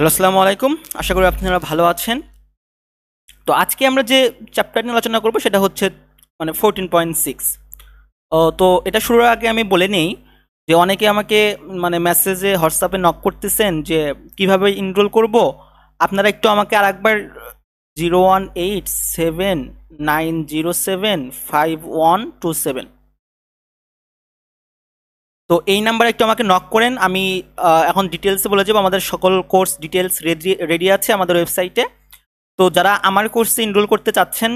Hello, আসসালামু আলাইকুম। আশা করি আপনারা ভালো আছেন। তো আজকে আমরা যে চ্যাপ্টার নিয়ে আলোচনা করব সেটা হচ্ছে 14.6। তো এটা শুরুর আগে আমি বলে নেই যে অনেকে আমাকে মেসেজে হোয়াটসঅ্যাপে নক করতেছেন যে কিভাবে এনরোল করব। আপনারা একটু আমাকে আরেকবার 01879075127 তো এই নাম্বারে একটু আমাকে নক করেন। আমি এখন ডিটেলসে বলে যাবো। আমাদের সকল কোর্স ডিটেলস রেডি আছে আমাদের ওয়েবসাইটে। তো যারা আমার কোর্সে এনরোল করতে চাচ্ছেন,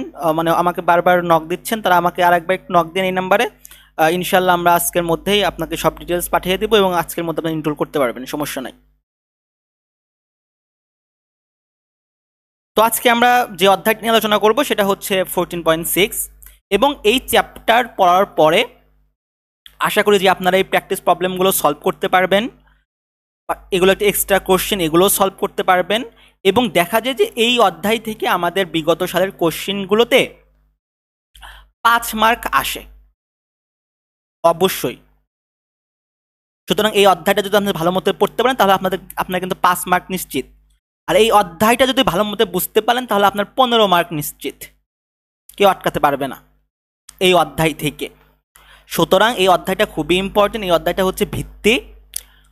আমাকে বারবার নক দিচ্ছেন, তারা আমাকে আরেকবার একটু নক দেন এই নাম্বারে। ইনশাল্লাহ আমরা আজকের মধ্যেই আপনাকে সব ডিটেলস পাঠিয়ে দেবো এবং আজকের মধ্যে আপনি এনরোল করতে পারবেন, সমস্যা নাই। তো আজকে আমরা যে অধ্যায়টি নিয়ে আলোচনা করব সেটা হচ্ছে 14.6 এবং এই চ্যাপ্টার পড়ার পরে আশা করি যে আপনারা এই প্র্যাকটিস প্রবলেমগুলো সলভ করতে পারবেন, এগুলো একটা এক্সট্রা কোশ্চেন, এগুলো সলভ করতে পারবেন। এবং দেখা যায় যে এই অধ্যায় থেকে আমাদের বিগত সালের কোশ্চেনগুলোতে 5 মার্ক আসে অবশ্যই। সুতরাং এই অধ্যায়টা যদি আপনি ভালো মতো পড়তে পারেন তাহলে আপনার কিন্তু 5 মার্ক নিশ্চিত। আর এই অধ্যায়টা যদি ভালো মতো বুঝতে পারেন তাহলে আপনার 15 মার্ক নিশ্চিত, কেউ আটকাতে পারবে না এই অধ্যায় থেকে। সুতরাং এই অধ্যায়টা খুবই ইম্পর্টেন্ট, এই অধ্যায়টা হচ্ছে ভিত্তি।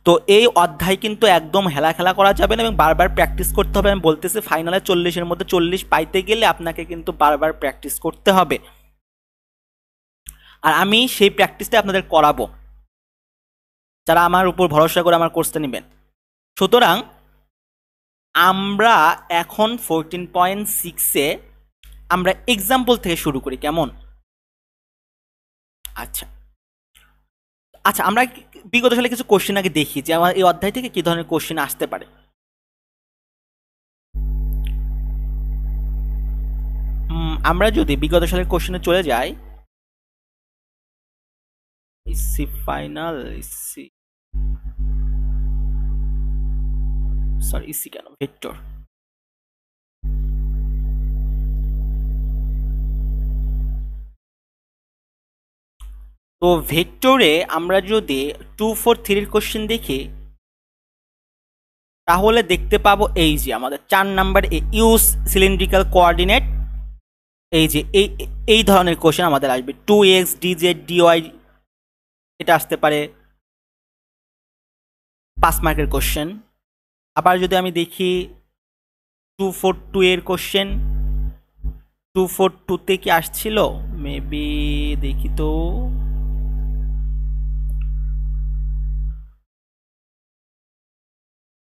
তো এই অধ্যায় কিন্তু একদম হেলা খেলা করা যাবে না এবং বারবার প্র্যাকটিস করতে হবে। আমি বলতেছি ফাইনালে 40-এর মধ্যে 40 পাইতে গেলে আপনাকে কিন্তু বারবার প্র্যাকটিস করতে হবে, আর আমি সেই প্র্যাকটিসটা আপনাদের করাবো যারা আমার উপর ভরসা করে আমার কোর্সটা নেবেন। সুতরাং আমরা এখন 14.6-এ আমরা এক্সাম্পল থেকে শুরু করি, কেমন? আচ্ছা আচ্ছা, আমরা বিগত সালে কিছু কোশ্চেন আগে দেখি যে আমার এই অধ্যায় থেকে কি ধরনের কোশ্চেন আসতে পারে। আমরা যদি বিগত সালের কোশ্চেনে চলে যাই, EC final, EC sorry EC কেন, ভেক্টর। তো ভেক্টরে আমরা যদি 243-এর কোশ্চেন দেখি তাহলে দেখতে পাবো এই যে আমাদের 4 নাম্বার ইউজ সিলিন্ড্রিক্যাল কোঅর্ডিনেট। এই যে এই ধরনের কোশ্চেন আমাদের আসবে। 2x dz dy এটা আসতে পারে 5 মার্কের কোশ্চেন। আবার যদি আমি দেখি 242-এর কোশ্চেন, 242-তে কি আসছিল, মেবি দেখি তো,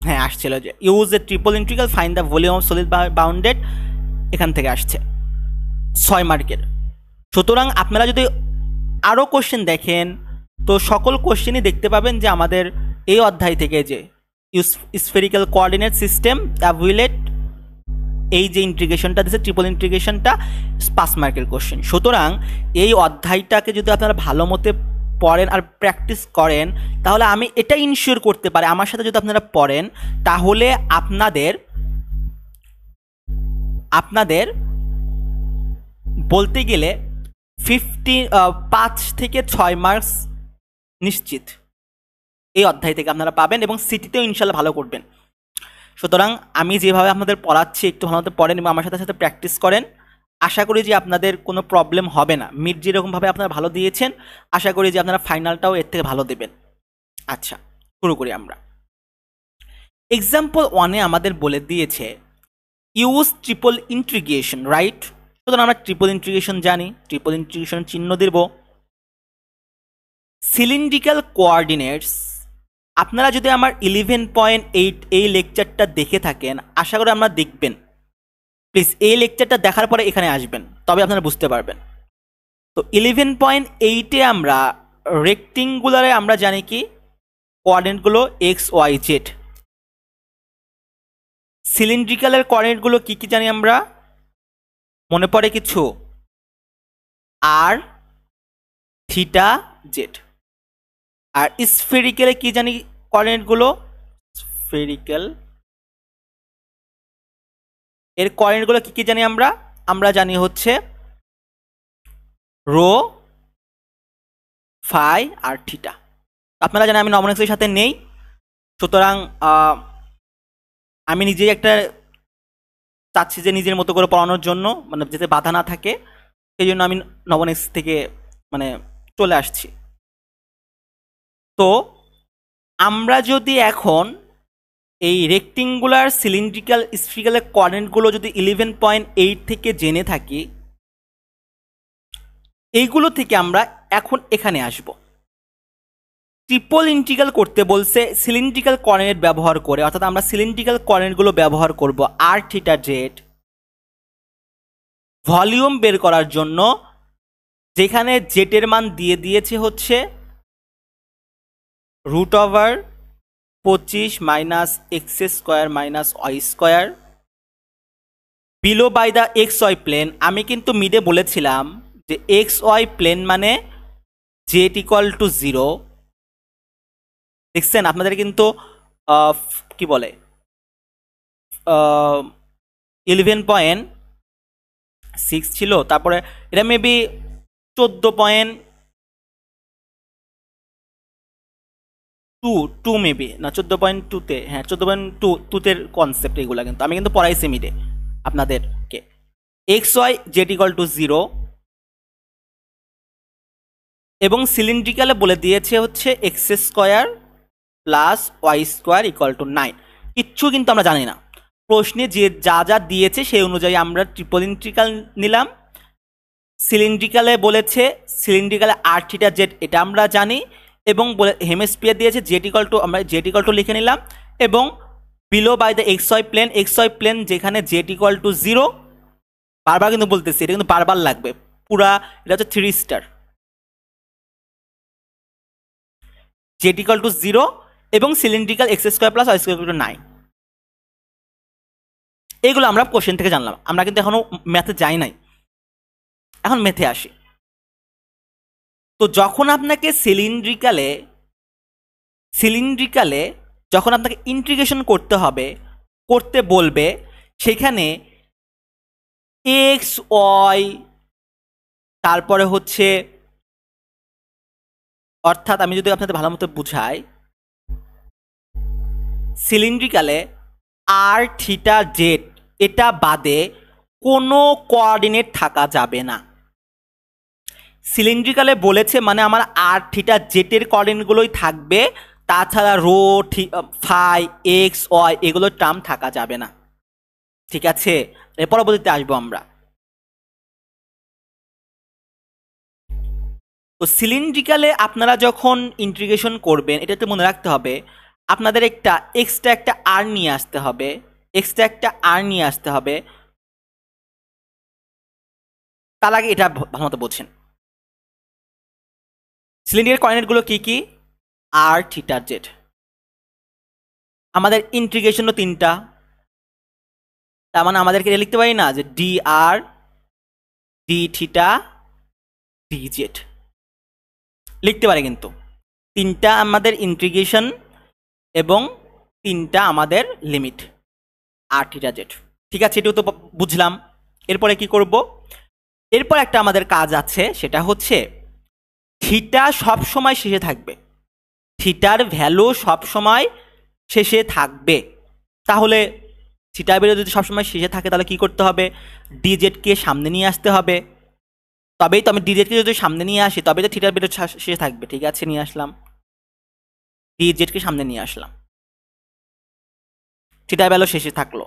হ্যাঁ আসছিল যে use a triple integral find the volume of solid bounded, এখান থেকে আসছে 6 মার্কের। সুতরাং আপনারা যদি আরও কোশ্চেন দেখেন তো সকল কোশ্চেনই দেখতে পাবেন যে আমাদের এই অধ্যায় থেকে যে স্ফেরিক্যাল কোঅর্ডিনেট সিস্টেম অ্যাভুলেট, এই যে ইন্টিগ্রেশনটা দিচ্ছে ট্রিপল ইন্টিগ্রেশনটা 5 মার্কের কোশ্চেন। সুতরাং এই অধ্যায়টাকে যদি আপনারা ভালো মতো পড়েন আর প্র্যাকটিস করেন তাহলে আমি এটা ইনশিওর করতে পারি, আমার সাথে যদি আপনারা পড়েন তাহলে আপনাদের আপনাদের বলতে গেলে 5 থেকে 6 মার্কস নিশ্চিত এই অধ্যায় থেকে আপনারা পাবেন এবং সিটিতেও ইনশাল্লাহ ভালো করবেন। সুতরাং আমি যেভাবে আপনাদের পড়াচ্ছি একটু ভালো মতো পড়েন এবং আমার সাথে সাথে প্র্যাকটিস করেন। আশা করি যে আপনাদের কোনো প্রবলেম হবে না। মিড যেরকমভাবে আপনারা ভালো দিয়েছেন আশা করি যে আপনারা ফাইনালটাও এর থেকে ভালো দেবেন। আচ্ছা, শুরু করি আমরা। এক্সাম্পল 1-এ আমাদের বলে দিয়েছে ইউজ ট্রিপল ইন্টিগ্রেশন, রাইট? সুতরাং আমরা ট্রিপল ইন্টিগ্রেশন জানি, ট্রিপল ইন্টিগ্রেশন চিহ্ন দেব। সিলিন্ড্রিক্যাল কোঅর্ডিনেটস, আপনারা যদি আমার 11.8 এই লেকচারটা দেখে থাকেন আশা করি আপনারা দেখবেন। প্লিজ এই লেকচারটা দেখার পরে এখানে আসবেন, তবে আপনারা বুঝতে পারবেন। তো 11.8-এ আমরা রেক্টেঙ্গুলারে আমরা জানি কি কোঅর্ডিনেটগুলো এক্স ওয়াই জেড। সিলিন্ড্রিক্যালের কোঅর্ডিনেটগুলো কি কি জানি আমরা, মনে পড়ে কিছু? আর থিটা জেড। আর স্ফেরিক্যালে কি জানি কোঅর্ডিনেটগুলো, স্ফেরিক্যাল এর কোঅর্ডিনেটগুলো কি কি জানি আমরা, আমরা জানি হচ্ছে রো, ফাই আর থিটা। আপনারা জানেন আমি নমনেক্সের সাথে নেই, সুতরাং আমি নিজেই একটা চাচ্ছি যে নিজের মতো করে পড়ানোর জন্য, মানে যাতে বাধা না থাকে, সেই জন্য আমি নবম থেকে মানে চলে আসছি। তো আমরা যদি এখন এই রেক্টেঙ্গুলার সিলিন্ড্রিক্যাল স্ফিরিক্যালের কোঅর্ডিনেটগুলো যদি 11.8 থেকে জেনে থাকি, এইগুলো থেকে আমরা এখন এখানে আসব। ট্রিপল ইন্টিগ্রাল করতে বলছে সিলিন্ড্রিক্যাল কোঅর্ডিনেট ব্যবহার করে, অর্থাৎ আমরা সিলিন্ড্রিক্যাল কোঅর্ডিনেটগুলো ব্যবহার করব আর থিটা জেড ভলিউম বের করার জন্য, যেখানে জেটের মান দিয়ে দিয়েছে হচ্ছে √25 minus x square minus y square below by the x y plane. আমি কিন্তু মিডে বলেছিলাম যে এক্স ওয়াই প্লেন মানে জেড ইকুয়াল টু 0। দেখছেন আপনাদের কিন্তু কি বলে 11.6 ছিল, তারপরে এটা মেবি 14.2 মেবি না 14.2তে, হ্যাঁ 14.2 কনসেপ্ট এগুলো কিন্তু আমি কিন্তু পড়াইছি মিডে আপনাদেরকে। X y z equal to 0 এবং সিলিন্ড্রিক্যালে বলে দিয়েছে হচ্ছে x square plus y square equal to 9। কিচ্ছু কিন্তু আমরা জানি না, প্রশ্নে যে যা যা দিয়েছে সেই অনুযায়ী আমরা ট্রিপল ইন্টিগ্রাল নিলাম। সিলিন্ড্রিক্যালে বলেছে সিলিন্ড্রিক্যালে আর থিটা জেড, এটা আমরা জানি, এবং বলে হেমিস্ফিয়ার দিয়েছে জেড ইকুয়াল টু, আমরা জেড ইকুয়াল টু লিখে নিলাম, এবং below by the x y plane যেখানে জেড ইকুয়াল টু 0। বারবার কিন্তু বলতেছি, এটা কিন্তু বারবার লাগবে, পুরা এটা হচ্ছে 3 স্টার। জেড ইকুয়াল টু 0 এবং cylindrical x square plus y square equal to 9। এইগুলো আমরা কোশ্চেন থেকে জানলাম, আমরা কিন্তু এখনো ম্যাথে যাই নাই, এখন ম্যাথে আসি। তো যখন আপনাকে সিলিন্ড্রিক্যালে যখন আপনাকে ইন্টিগ্রেশন করতে হবে, করতে বলবে, সেখানে এক্স ওয়াই তারপরে হচ্ছে, অর্থাৎ আমি যদি আপনাদের ভালো মতো বুঝাই, সিলিন্ড্রিক্যালে আর থিটা জেড এটা বাদে কোনো কোঅর্ডিনেট থাকা যাবে না। সিলিন্ড্রিক্যালে বলেছে মানে আমার আর থিটা জেটের কোঅর্ডিনেটগুলোই থাকবে, তাছাড়া ফাই এক্স ওয়াই এগুলোর টার্ম থাকা যাবে না। ঠিক আছে, এর পরবর্তীতে আসবো আমরা। তো সিলিন্ড্রিক্যালে আপনারা যখন ইন্টিগ্রেশন করবেন, এটা তো মনে রাখতে হবে আপনাদের এক্সট্রা একটা আর নিয়ে আসতে হবে, তার আগে এটা ভালো মতো বোঝেন। সিলিন্ড্রিক্যাল কোঅর্ডিনেটগুলো কি কি? আর থিটা জেড। আমাদের ইন্টিগ্রেশনও 3টা, তার মানে আমাদেরকে এটা লিখতে পারি না যে D r d theta D Z, লিখতে পারে কিন্তু 3টা আমাদের ইন্টিগ্রেশন এবং 3টা আমাদের লিমিট আর থিটা জেড। ঠিক আছে, এটাও তো বুঝলাম। এরপরে কি করব? এরপর একটা আমাদের কাজ আছে, সেটা হচ্ছে থিটা সবসময় শেষে থাকবে, থিটার ভ্যালু সবসময় শেষে থাকবে। তাহলে থিটার ভ্যালু যদি সবসময় শেষে থাকে তাহলে কি করতে হবে? ডিজেডকে সামনে নিয়ে আসতে হবে, তবেই তো আমি ডিজেডকে যদি সামনে নিয়ে আসি তবেই তো থিটার ভ্যালু শেষে থাকবে। ঠিক আছে, নিয়ে আসলাম, ডিজেডকে সামনে নিয়ে আসলাম, থিটার ভ্যালু শেষে থাকলো।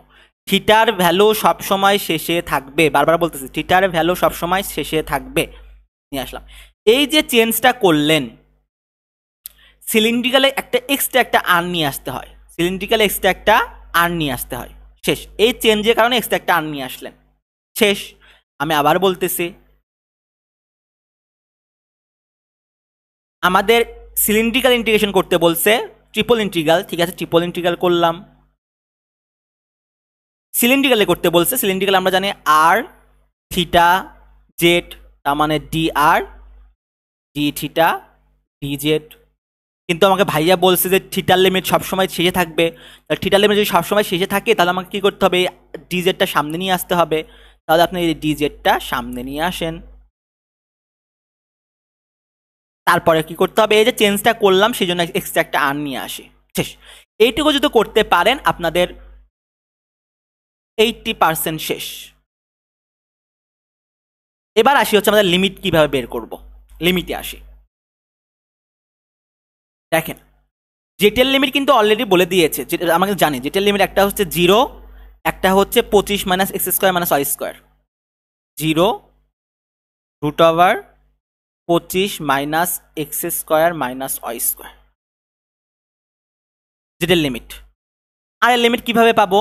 থিটার ভ্যালু সবসময় শেষে থাকবে, বারবার বলতেছি থিটার ভ্যালু সবসময় শেষে থাকবে, নিয়ে আসলাম। এই যে চেঞ্জটা করলেন, সিলিন্ড্রিক্যালে একটা আর নিয়ে আসতে হয়, শেষ। এই চেঞ্জের কারণে এক্সট্রা একটা আর নিয়ে আসলেন, শেষ। আমি আবার বলতেছি, আমাদের সিলিন্ড্রিক্যাল ইন্টিগ্রেশন করতে বলছে ট্রিপল ইন্টিগ্রাল। ঠিক আছে, ট্রিপল ইন্টিগ্রাল করলাম। সিলিন্ড্রিক্যালে করতে বলছে, সিলিন্ড্রিক্যাল আমরা জানি আর থিটা জেড, তার মানে D r d theta D Z. কিন্তু আমাকে ভাইয়া বলছে যে থিটার লিমিট সবসময় শেষে থাকবে, তাহলে থিটার লিমিট যদি সবসময় শেষে থাকে তাহলে আমাকে কী করতে হবে? ডি জেডটা সামনে নিয়ে আসতে হবে। তাহলে আপনি এই ডি জেডটা সামনে নিয়ে আসেন। তারপরে কি করতে হবে? এই যে চেঞ্জটা করলাম সেই জন্য এক্সট্রা একটা আর নিয়ে আসি, শেষ। এইটুকু যদি করতে পারেন আপনাদের 80% শেষ। এবার আসি হচ্ছে আমাদের লিমিট কিভাবে বের করব। লিমিটে আসি, দেখেন জেটের লিমিট কিন্তু অলরেডি বলে দিয়েছে, আমাকে জানি জেটের লিমিট একটা হচ্ছে 0, একটা হচ্ছে 25 minus x square minus y square, 0 root over 25 minus x square minus y square, জেটের লিমিট। আর এর লিমিট কিভাবে পাবো?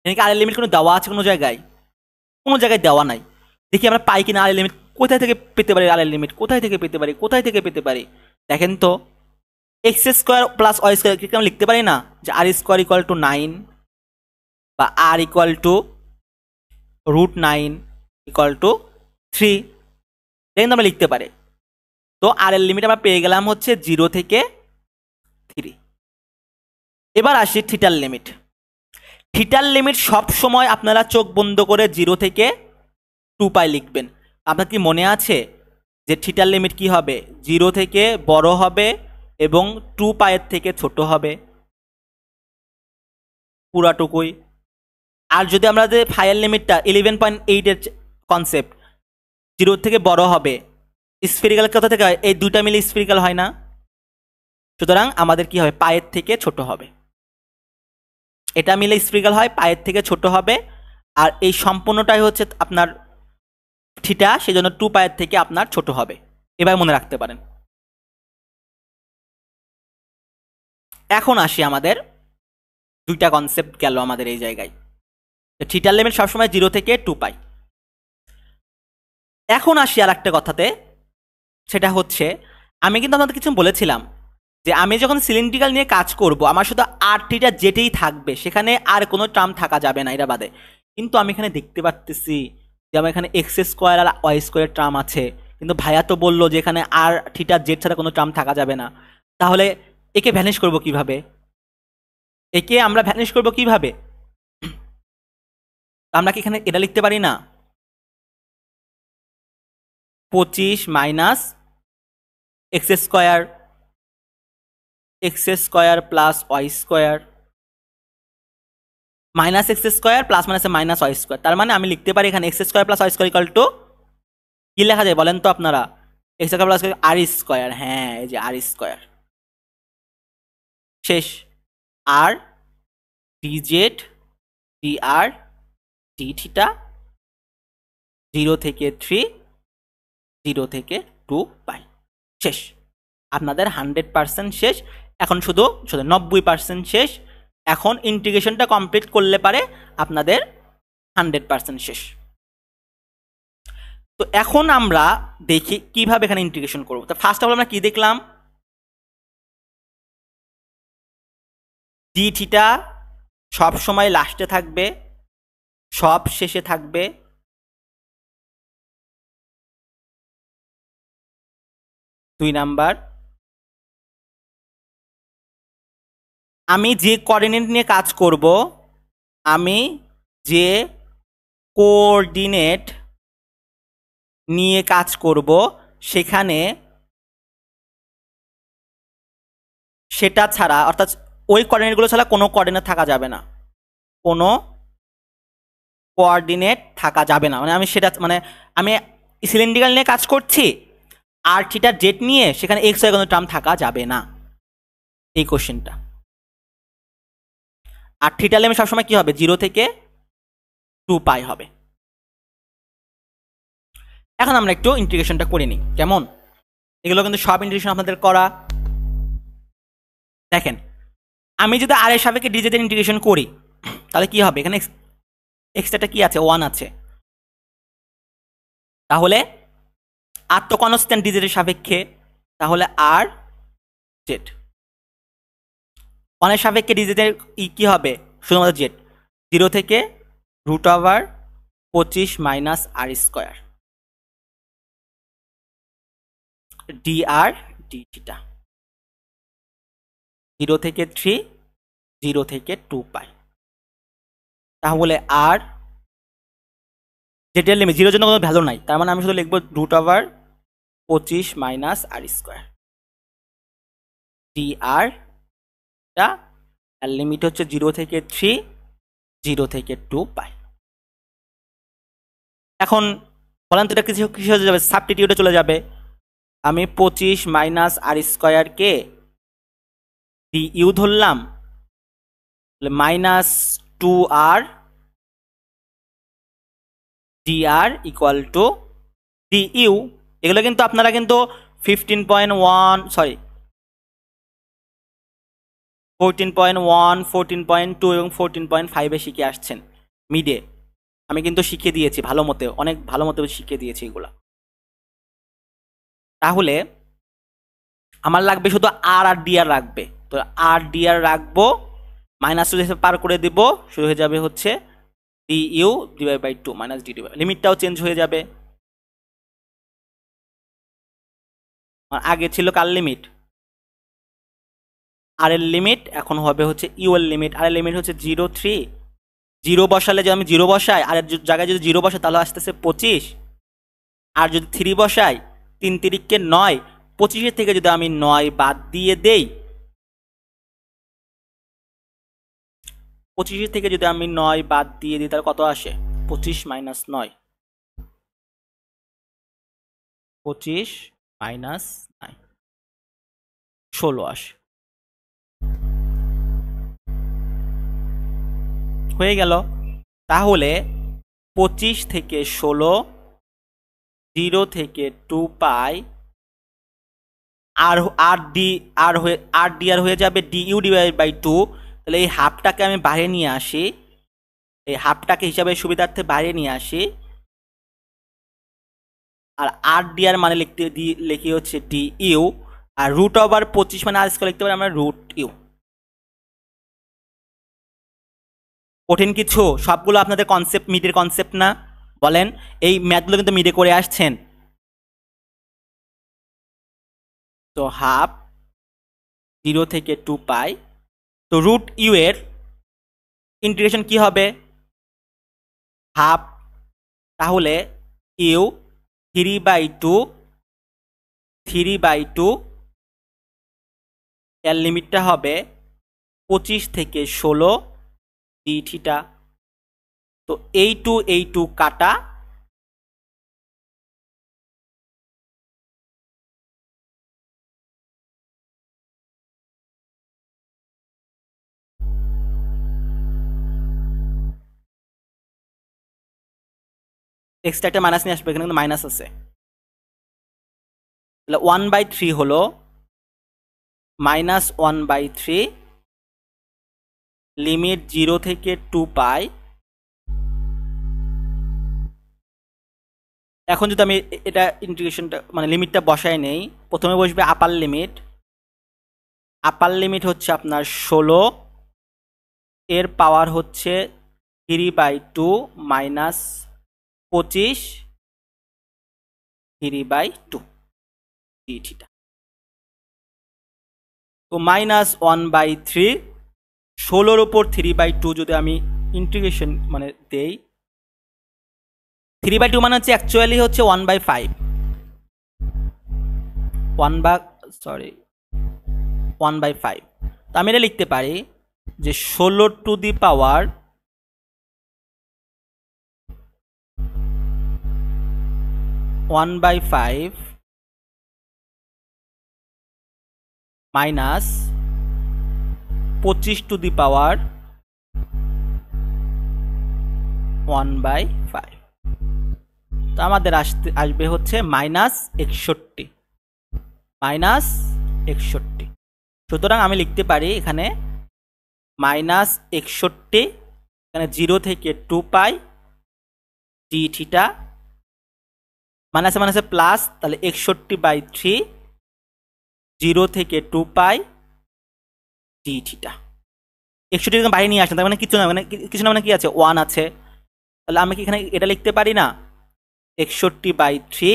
আর এর লিমিট কোনো দেওয়া আছে কোনো জায়গায়? কোনো জায়গায় দেওয়া নাই। দেখি আমরা পাই কিনা আর এর লিমিট, কোথায় থেকে পেতে পারি আর এর লিমিট, কোথায় থেকে পেতে পারি, কোথায় থেকে পেতে পারি? দেখেন তো, x square plus y square কি আমরা লিখতে পারি না যে আর স্কোয়ার ইকুয়াল টু 9 বা আর ইকুয়াল টু √9 ইকুয়াল টু 3, দেখেন তো আমরা লিখতে পারি। তো আর এর লিমিট আমরা পেয়ে গেলাম হচ্ছে 0 থেকে 3। এবার আসি থিটার লিমিট। থিটার লিমিট সব সময় আপনারা চোখ বন্ধ করে 0 থেকে 2π লিখবেন। আপনার কি মনে আছে যে থিটার লিমিট কি হবে? 0 থেকে বড় হবে এবং 2π এর থেকে ছোট হবে, পুরাটুকুই। আর যদি আমরা যে ফাইয়ের লিমিটটা 11.8 এর কনসেপ্ট, 0 থেকে বড় হবে, স্ফেরিক্যাল কথা থেকে হয়, এই দুইটা মিলে স্ফেরিক্যাল হয় না, সুতরাং আমাদের কি হবে? পায়ের থেকে ছোট হবে। এটা মিলে স্ফেরিক্যাল হয়, পায়ের থেকে ছোট হবে। আর এই সম্পূর্ণটাই হচ্ছে আপনার থিটা, সেজন্য 2π এর থেকে আপনার ছোট হবে। এবার মনে রাখতে পারেন। এখন আসি আমাদের দুইটা কনসেপ্ট গেল আমাদের এই জায়গায়। থিটার লিমিট সবসময় 0 থেকে 2π। এখন আসি আর একটা কথাতে, সেটা হচ্ছে আমি কিন্তু আপনাদের কিছু বলেছিলাম যে আমি যখন সিলিন্ড্রিক্যাল নিয়ে কাজ করব আমার শুধু আর থিটা যেটাই থাকবে, সেখানে আর কোনো টার্ম থাকা যাবে না, এটা বাদে। কিন্তু আমি এখানে দেখতে পাচ্ছি যে আমার এখানে এক্স স্কোয়ার আর ওয়াই স্কোয়ারের টার্ম আছে, কিন্তু ভাইয়া তো বললো যে এখানে আর থিটা জেড ছাড়া কোনো টার্ম থাকা যাবে না। তাহলে একে ভ্যানিশ করব কিভাবে? একে আমরা ভ্যানিশ করব কিভাবে? আমরা কি এখানে এটা লিখতে পারি না? 25 minus x square plus y square minus x square plus minus minus y square. তার মানে আমি লিখতে পারি এখানে x square plus y square equal to কি লেখা যায় বলেন তো আপনারা? X square plus r square. হ্যাঁ, এই যে আর স্কোয়ার শেষ। আর d z d r d theta 0 থেকে 3, 0 থেকে 2π শেষ। আপনাদের 100% শেষ। এখন শুধু 90% শেষ। এখন ইন্টিগ্রেশনটা কমপ্লিট করলে পারে আপনাদের 100% শেষ। তো এখন আমরা দেখি কিভাবে এখানে ইন্টিগ্রেশন করব। তো ফার্স্ট অফ অল আমরা কি দেখলাম? ডি থিটা সব সময় লাস্টে থাকবে, সব শেষে থাকবে। দুই নাম্বার, আমি যে কোঅর্ডিনেট নিয়ে কাজ করব, আমি যে কোঅর্ডিনেট নিয়ে কাজ করব সেখানে সেটা ছাড়া, অর্থাৎ ওই কোঅর্ডিনেটগুলো ছাড়া কোনো কোঅর্ডিনেট থাকা যাবে না, কোনো কোঅর্ডিনেট থাকা যাবে না। মানে আমি সেটা, মানে আমি সিলিন্ড্রিক্যাল নিয়ে কাজ করছি আর থিটা জেড নিয়ে, সেখানে এক্স ওয়াই কোনো টার্ম থাকা যাবে না, এই কোশ্চেনটা। আর থিটা লিমিট সবসময় কি হবে? 0 থেকে 2π হবে। এখন আমরা একটু ইন্টিগ্রেশনটা করে নিই, কেমন? এগুলো কিন্তু সব ইন্টিগ্রেশন আপনাদের করা। দেখেন, আমি যদি আর এর সাপেক্ষে ডিজেদের ইন্টিগ্রেশন করি তাহলে কি হবে? এখানে এক্সট্রাটা কি আছে? 1 আছে। তাহলে আর তো কনস্ট্যান্ট ডিজেদের সাপেক্ষে, তাহলে আর জেড। 1 এর সাপেক্ষে ডিজেদের কি হবে? শুধুমাত্র জেড। 0 থেকে √25 minus r square d r d theta, 0 থেকে 3, 0 থেকে 2π। তাহলে আর জেডের লিমিট 0 জন্য কোনো ভ্যালু নাই, তার মানে আমি শুধু লিখবো √25 মাইনাস আর স্কোয়ার ডি আর টা। আর লিমিট হচ্ছে 0 থেকে 3, 0 থেকে 2 পাই। এখন বলেন তো এটা কিছু কিছু হয়ে যাবে, সাবস্টিটিউটে চলে যাবে। আমি 25 মাইনাস আর স্কোয়ারকে ডি ইউ ধরলাম, minus 2r dr equal to d u. এগুলো কিন্তু আপনারা কিন্তু 15.1 সরি 14.1 14.2 এবং 14.5 শিখে আসছেন মিডে। আমি কিন্তু শিখিয়ে দিয়েছি ভালো মতে, অনেক ভালো মতে শিখিয়ে দিয়েছি এগুলো। তাহলে আমার লাগবে শুধু আর আর ডি আর রাখবে, তো আর ডি আর রাখবো, মাইনাস টু পার করে দিব, শুরু হয়ে যাবে হচ্ছে d u divide by 2 minus d divide, লিমিটটাও চেঞ্জ হয়ে যাবে। আগে ছিল কার লিমিট, আর এর লিমিট, এখন হবে হচ্ছে ইউ এর লিমিট। আর এর লিমিট হচ্ছে 0 3, 0 বসালে যদি আমি 0 বসাই, আর এর জায়গায় যদি 0 বসাই তাহলে আসতেছে 25, আর যদি 3 বসাই 3 তিরিককে 9, 25 থেকে যদি আমি 9 বাদ দিয়ে দেই, 25 থেকে যদি আমি 9 বাদ দিয়ে দিই তাহলে কত আসে, 25 মাইনাস 9, 25 মাইনাস 9 16 আসে। হয়ে গেল। তাহলে 25 থেকে 16, 0 থেকে 2 পাই, আর আর ডি আর হয়ে আর ডি আর হয়ে যাবে ডি ইউ ডিভাইড বাই 2। তাহলে এই হাফটাকে আমি বাইরে নিয়ে আসি, এই হাফটাকে হিসাবে সুবিধার্থে বাইরে নিয়ে আসি, আর আর ডি আর মানে লিখি হচ্ছে ডি ইউ, আর রুট ওভার 25 মানে আর স্কোয়ার লিখতে পারি আমরা রুট ইউ। কঠিন কিছু? সবগুলো আপনাদের কনসেপ্ট, মিডের কনসেপ্ট না? বলেন, এই ম্যাথগুলো কিন্তু মিডে করে আসছেন। তো হাফ 0 থেকে 2 পাই, তো রুট ইউ এর ইন্টিগ্রেশন কি হবে, হাফ, তাহলে ইউ 3/2, 3/2 এর লিমিটটা হবে 25 থেকে 16 ডি থিটা। তো এই টু কাটা, এক্সট্রা একটা মাইনাস নিয়ে আসবে, এখানে কিন্তু মাইনাস আছে, তাহলে 1/3 হলো মাইনাস 1/3, লিমিট 0 থেকে 2 পাই। এখন যদি আমি এটা ইন্টিগ্রেশনটা মানে লিমিটটা বসাই নেই, প্রথমে বসবে আপার লিমিট, আপার লিমিট হচ্ছে আপনার 16, এর পাওয়ার হচ্ছে 3/2 মাইনাস 25 3/2 ডি থিটা। তো মাইনাস 1/3, 16-র উপর 3/2 যদি আমি ইন্টিগ্রেশন মানে দেই, 3/2 মানে হচ্ছে অ্যাকচুয়ালি হচ্ছে 1/5, 1/5। তো আমি এটা লিখতে পারি যে 16 to the power 1/5 minus 25 to the power 1/5। তো আমাদের আসবে হচ্ছে -61, -61। সুতরাং আমি লিখতে পারি এখানে -61, এখানে 0 থেকে 2 পাই ডি থিটা, মাইনাসে মাইনাসে প্লাস, তাহলে 61/3, 0 থেকে 2 পাই ডি থিটা। 61 বাইরে নিয়ে আসেন, তার মানে কিছু না, মানে কিছু না মানে কি আছে, 1 আছে। তাহলে আমি কি এখানে এটা লিখতে পারি না, 61/3,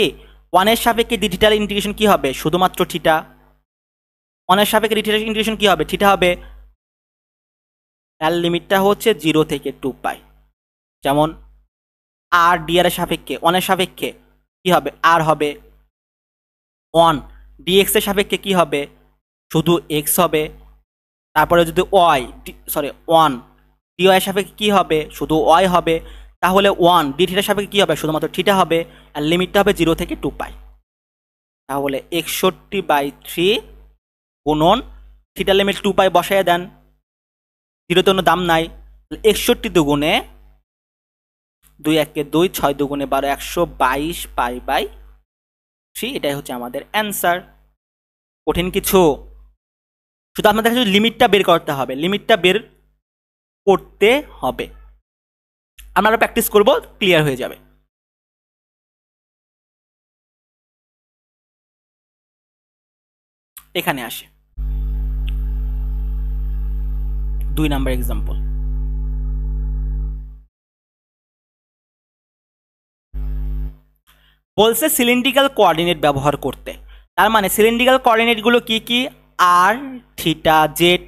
1 এর সাপেক্ষে ডি থিটার ইন্টিগ্রেশন কি হবে, শুধুমাত্র থিটা। 1 এর সাপেক্ষে ডি থিটার ইন্টিগ্রেশন কি হবে, থিটা হবে। এর লিমিটটা হচ্ছে 0 থেকে 2 পাই, যেমন আর ডি আর এর সাপেক্ষে 1 এর সাপেক্ষে কি হবে, আর হবে 1, ডিএক্স এর সাপেক্ষে কি হবে, শুধু এক্স হবে। তারপরে যদি ওয়াই 1 ডি ওয়াই সাপেক্ষে কী হবে, শুধু ওয়াই হবে। তাহলে 1 ডি থিটার সাপেক্ষে কী হবে, শুধুমাত্র থিটা হবে। আর লিমিটটা হবে 0 থেকে 2 পাই। তাহলে 61/3 গুণন থিটার লিমিট 2 পাই বসায় দেন, 0 কোনো দাম নাই। 61 দুগুণে 2 1 2, 6 দুগুণে 12, 122 পাই/3। এটাই হচ্ছে আমাদের অ্যান্সার। কঠিন কিছু, শুধু আপনাদের কাছে লিমিটটা বের করতে হবে, লিমিটটা বের করতে হবে। আমরা প্র্যাকটিস করব, ক্লিয়ার হয়ে যাবে। এখানে আসে 2 নাম্বার এক্সাম্পল। বলছে সিলিন্ড্রিক্যাল কোঅর্ডিনেট ব্যবহার করতে। তার মানে সিলিন্ড্রিক্যাল কোঅর্ডিনেটগুলো কি কি, আর থিটা জেড,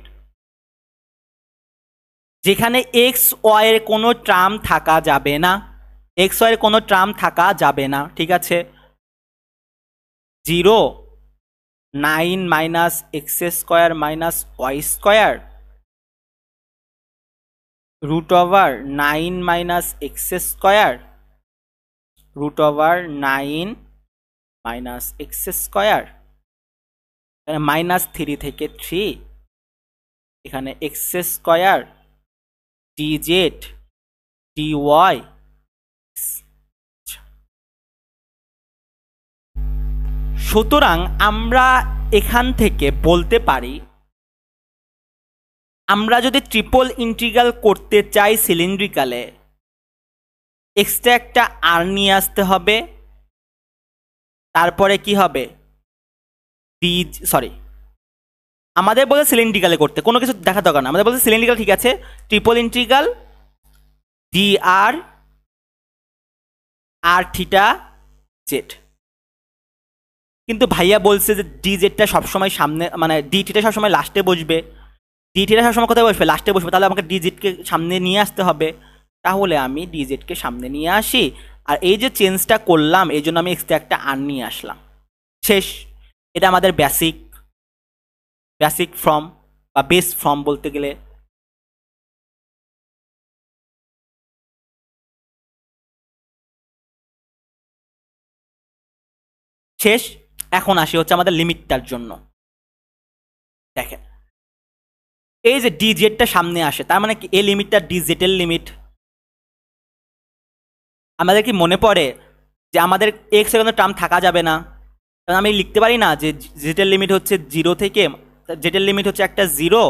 যেখানে এক্স ওয়াই এর কোনো টার্ম থাকা যাবে না, এক্স ওয়াই এর কোনো টার্ম থাকা যাবে না, ঠিক আছে। 0, 9 minus x square minus y square, √9 minus x square, √9 minus x square, এখানে -3 থেকে 3, এখানে এক্স স্কোয়ার dz dy। সুতরাং আমরা এখান থেকে বলতে পারি, আমরা যদি ট্রিপল ইন্টিগ্রাল করতে চাই সিলিন্ড্রিক্যালে, এক্সট্রা একটা আর নিয়ে আসতে হবে। তারপরে কি হবে, আমাদের বলে সিলিন্ড্রিক্যালে করতে কোনো কিছু দেখা দরকার না, আমাদের বলতে সিলিন্ড্রিক্যাল, ঠিক আছে। ট্রিপল ইন্টিগ্রাল dr আর থিটা জেড। কিন্তু ভাইয়া বলছে যে ডি জেডটা সবসময় সামনে, মানে ডি থিটা সবসময় লাস্টে বসবে, ডি থিটা সবসময় কোথায় বসবে, লাস্টে বসবে। তাহলে আমাকে ডি জেডকে সামনে নিয়ে আসতে হবে। তাহলে আমি ডি জেডকে সামনে নিয়ে আসি, আর এই যে চেঞ্জটা করলাম এই জন্য আমি এক্সট্রা একটা আর নিয়ে আসলাম, শেষ। এটা আমাদের বেসিক ফর্ম বা বেস ফর্ম বলতে গেলে। শেষ। এখন আসি হচ্ছে আমাদের লিমিটটার জন্য। দেখেন এই যে ডি জেডটা সামনে আসে, তার মানে কি এই লিমিটটা ডি জেড এর লিমিট। আমাদের কি মনে পড়ে যে আমাদের এক্স এর কোনো টার্ম থাকা যাবে না, কারণ আমি লিখতে পারি না যে জেড এর লিমিট হচ্ছে 0 থেকে, জেড এর লিমিট হচ্ছে একটা 0,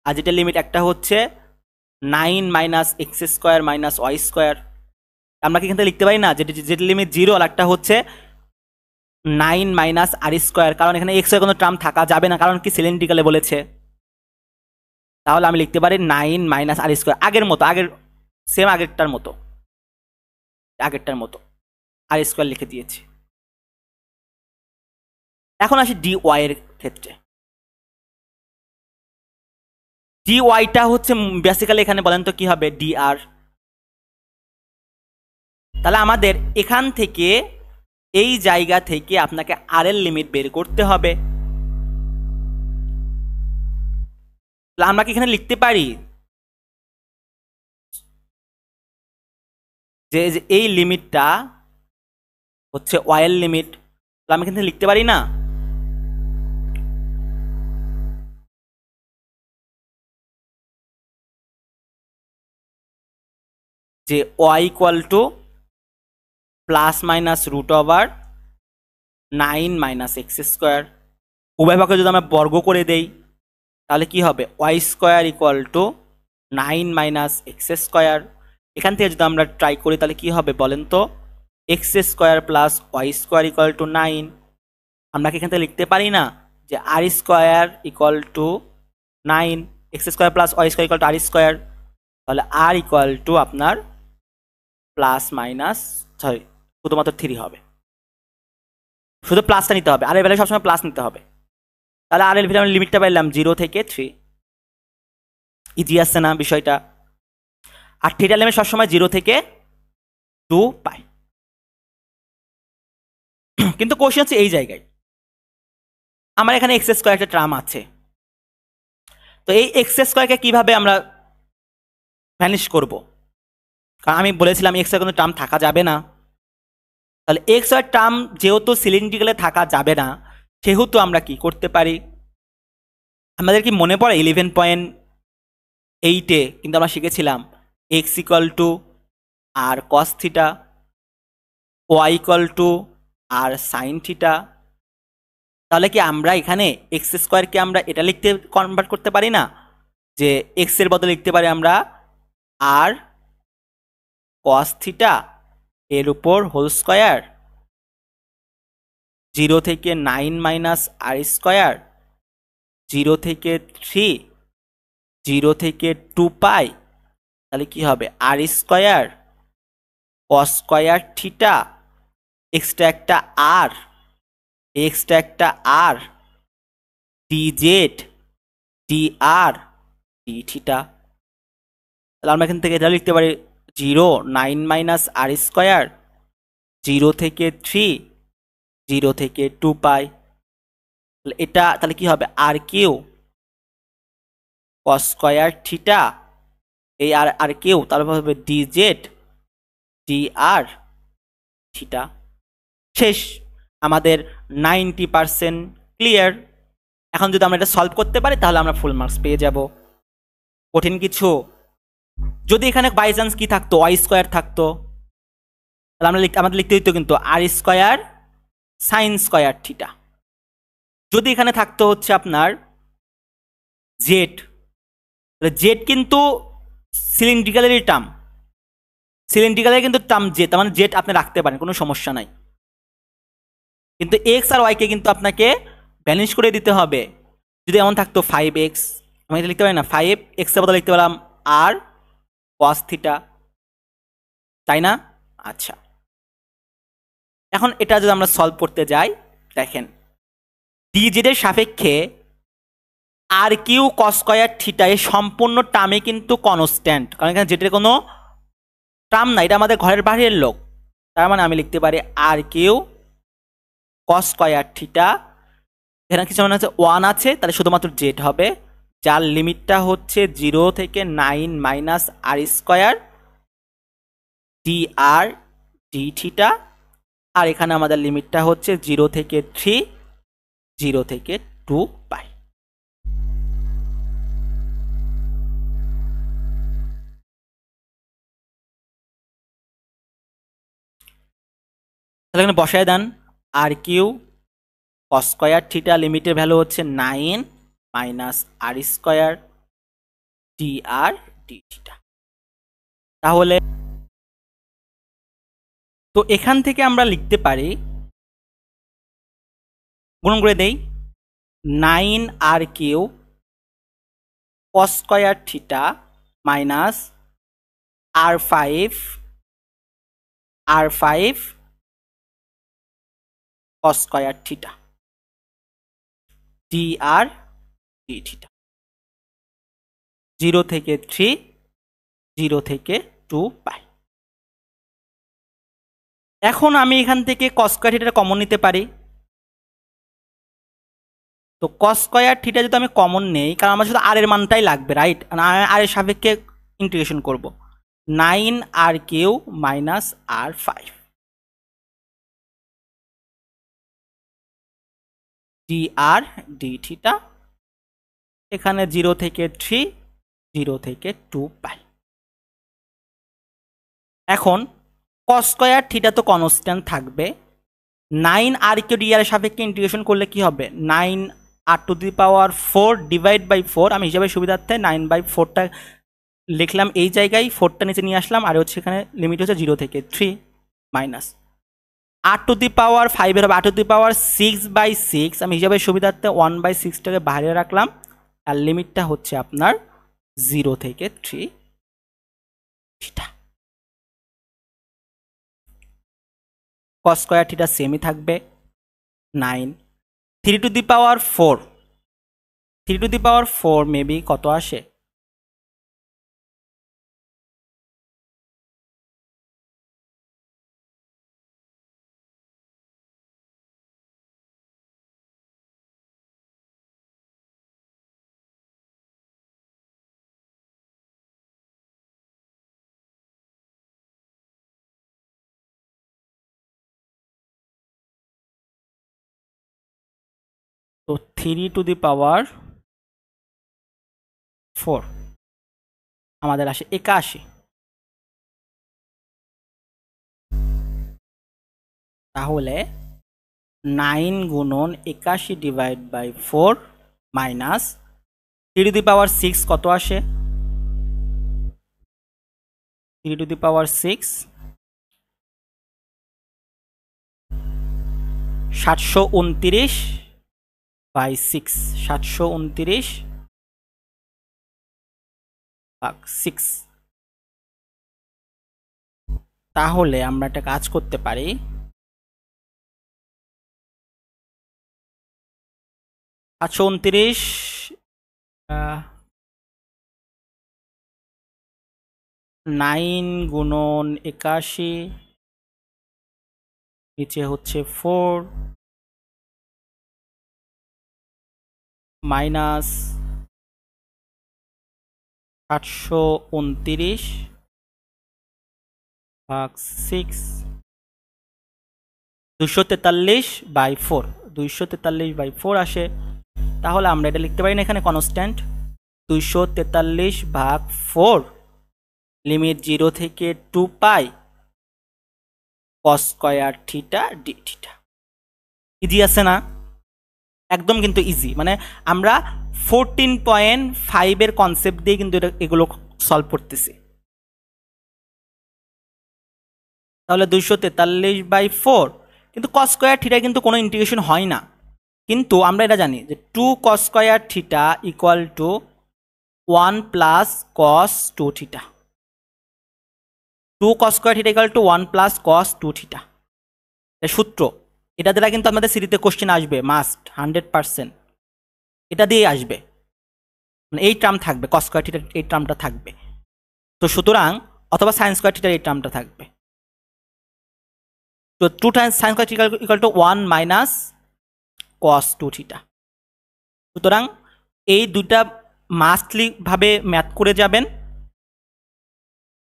আর জেড এর লিমিট একটা হচ্ছে 9 minus x square minus y square. আমরা কি এখান থেকে লিখতে পারি না যে জেড এর লিমিট 0 আর একটা হচ্ছে 9 মাইনাস আর স্কোয়ার, কারণ এখানে এক্স এর কোনো টার্ম থাকা যাবে না, কারণ কি সিলিন্ড্রিক্যালে বলেছে। তাহলে আমি লিখতে পারি 9 মাইনাস আর স্কোয়ার, আগের মতো, সেম আগেরটার মতো আর স্কোয়ার লিখে দিয়েছি। এখন আসি ডি ওয়াই এর ক্ষেত্রে। ডি ওয়াইটা হচ্ছে বেসিক্যালি এখানে বলেন তো কি হবে, ডি আর। তাহলে আমাদের এখান থেকে এই জায়গা থেকে আপনাকে আর এর লিমিট বের করতে হবে। আমরা কি এখানে লিখতে পারি যে এই লিমিটটা হচ্ছে ওয়াই এর লিমিট, আমি এখান থেকে লিখতে পারি না যে y equal to plus minus √9 minus x square. উভয় পক্ষে যদি আমরা বর্গ করে দেই তাহলে কি হবে, y square equal to 9 minus x square. এখান থেকে যদি আমরা ট্রাই করি তাহলে কি হবে বলেন তো, x square plus y square equal to 9। আমরা কি এখান থেকে লিখতে পারি না যে r square equal to 9, x square plus y square equal to r square. তাহলে আর ইকুয়াল টু আপনার প্লাস মাইনাস শুধুমাত্র 3 হবে, শুধু প্লাসটা নিতে হবে, আর এর ভ্যালু সবসময় প্লাস নিতে হবে। তাহলে আর এর ভ্যালু আমি লিমিটটা পাইলাম 0 থেকে 3। ইজি আসছে না বিষয়টা? আর থিটার লিমিট সবসময় 0 থেকে 2 পাই। কিন্তু কোশ্চেন হচ্ছে এই জায়গায় আমার এখানে এক্স স্কোয়ার একটা টার্ম আছে, তো এই এক্স স্কোয়ারকে কিভাবে আমরা ভ্যানিশ করব, কারণ আমি বলেছিলাম এক্স এর কোনো টার্ম থাকা যাবে না। তাহলে এক্স এর টার্ম যেহেতু সিলিন্ড্রিক্যালে থাকা যাবে না, সেহেতু আমরা কি করতে পারি, আমাদের কি মনে পড়ে 11.8-এ কিন্তু আমরা শিখেছিলাম x equal to r cos theta, y equal to r sine theta. তাহলে কি আমরা এখানে এক্স স্কোয়ারকে আমরা এটা লিখতে কনভার্ট করতে পারি না, যে এক্স এর বদলে লিখতে পারি আমরা আর কস থিটা এর উপর হোল স্কোয়ার, 0 থেকে 9 মাইনাস আর স্কোয়ার, 0 থেকে 3, 0 থেকে 2 পাই। তাহলে কি হবে r square cos square theta, এক্সটা একটা আর, এক্সটা একটা r, d z d r d theta. তাহলে আমরা এখান থেকে এটা লিখতে পারি 0 9 মাইনাস আর স্কোয়ার, 0 থেকে 3, 0 থেকে 2 পাই। এটা তাহলে কি হবে আর কিউ কস স্কোয়ার থিটা, এই আর আর কিউ, তারপর হবে ডিজেড ডি আর থিটা। শেষ, আমাদের 90% ক্লিয়ার। এখন যদি আমরা এটা সলভ করতে পারি তাহলে আমরা ফুল মার্কস পেয়ে যাব। কঠিন কিছু? যদি এখানে বাই চান্স কি থাকতো, ওয়াই স্কোয়ার থাকতো, তাহলে আমরা আমাদের লিখতে হইতো কিন্তু আর স্কোয়ার সাইন স্কোয়ার থিটা। যদি এখানে থাকতো হচ্ছে আপনার জেড, জেড কিন্তু সিলিন্ড্রিক্যালেরই টার্ম, সিলিন্ড্রিক্যালের কিন্তু টার্ম জেড, তার মানে জেড আপনি রাখতে পারেন, কোনো সমস্যা নাই। কিন্তু এক্স আর ওয়াইকে কিন্তু আপনাকে ব্যালেন্স করে দিতে হবে। যদি এমন থাকতো 5x, আমি এটা লিখতে পারি না, 5x এর বদলে লিখতে পারলাম আর কস থিটা, তাই না? আচ্ছা, এখন এটা যদি আমরা সলভ করতে যাই, দেখেন ডিজেড এর সাপেক্ষে আর কিউ কস স্কয়ার থিটা এই সম্পূর্ণ টার্মে কিন্তু কনস্ট্যান্ট, কারণ এখানে জেডের কোনো টার্ম নাই, এটা আমাদের ঘরের বাইরের লোক। তার মানে আমি লিখতে পারি আর কিউ কস স্কয়ার থিটা, এখানে কিছু মনে হচ্ছে 1 আছে, তাহলে শুধুমাত্র জেড হবে, যার লিমিটটা হচ্ছে 0 থেকে 9 minus r square d r d theta, আর এখানে আমাদের লিমিটটা হচ্ছে 0 থেকে 3, 0 থেকে 2 পাই। তাহলে এখানে বসায় দেন আর কিউ কস স্কয়ার থিটা, লিমিটের ভ্যালু হচ্ছে 9 minus r square d r d theta. তাহলে তো এখান থেকে আমরা লিখতে পারি, গুণন করে দেই, 9 r cube cos square theta minus আর5 cos square theta d r d theta, 0 থেকে 3, 0 থেকে 2 পাই। এখন আমি এখান থেকে কস স্কয়ার থিটাটা কমন নিতে পারি। তো কস স্কয়ার থিটা যদি আমি কমন নেই, কারণ আমার শুধু আর এর মানটাই লাগবে, রাইট, আর এর সাপেক্ষে ইন্টিগ্রেশন করব, 9 r Q minus আর5 D r d theta, এখানে 0 থেকে 3, 0 থেকে 2 পাই। এখন কস স্কয়ার থিটা তো কনস্ট্যান্ট থাকবে, 9 আর কিউ ডি আর এর সাপেক্ষে ইন্টিগ্রেশন করলে কি হবে, 9 r to the power 4 divide by 4, আমি হিসাবে সুবিধার্থে 9/4টা লিখলাম এই জায়গায়, 4টা নিচে নিয়ে আসলাম, আর হচ্ছে এখানে লিমিট হচ্ছে 0 থেকে 3 minus R to the power 5 এর হবে আর টু দি পাওয়ার 6/6, আমি হিসাবে সুবিধার্থে 1/6টাকে বাইরে রাখলাম, আর লিমিটটা হচ্ছে আপনার 0 থেকে 3 থিটা। কস স্কয়ার থিটা সেমই থাকবে 9, 3 to the power 4, 3 to the power 4 maybe কত আসে, তো 3 টু দি পাওয়ার 4 আমাদের আসে 81। তাহলে 9 গুণন 81 divide by 4 minus 3 to the power 6 কত আসে? 3 টু দি পাওয়ার 6 729 বাই 6, 729 ভাগ 6। তাহলে আমরা একটা কাজ করতে পারি, 729 9 গুণন 81 নিচে হচ্ছে 4 মাইনাস 729 ভাগ 6, 243 বাই 4, 243 বাই 4 আসে। তাহলে আমরা এটা লিখতে পারি না এখানে কনস্ট্যান্ট 243 ভাগ 4 লিমিট 0 থেকে 2 পাই cos square theta d theta. Easy আছে না? একদম কিন্তু ইজি, মানে আমরা 14.5 এর কনসেপ্ট দিয়ে কিন্তু এগুলো সলভ করতেছি। তাহলে 243 বাই 4, কিন্তু cos স্কয়ার থিটা কিন্তু কোনো ইন্টিগ্রেশন হয় না, কিন্তু আমরা এটা জানি যে 2 cos square theta equal two 1 plus cos 2 theta. 2 cos square theta equal two 1 plus cos 2 theta সূত্র। এটা দ্বারা কিন্তু আমাদের সিরিজে কোশ্চেন আসবে, মাস্ট 100%। এটা দিয়ে আসবে, মানে এই টার্ম থাকবে, cos স্কয়ার থিটার এই টার্মটা থাকবে। তো সুতরাং অথবা sin স্কয়ার থিটার এই টার্মটা থাকবে। তো 2 Times sin square theta equal two 1 minus cos 2 theta. সুতরাং এই দুইটা মাস্টলি ভাবে ম্যাথ করে যাবেন,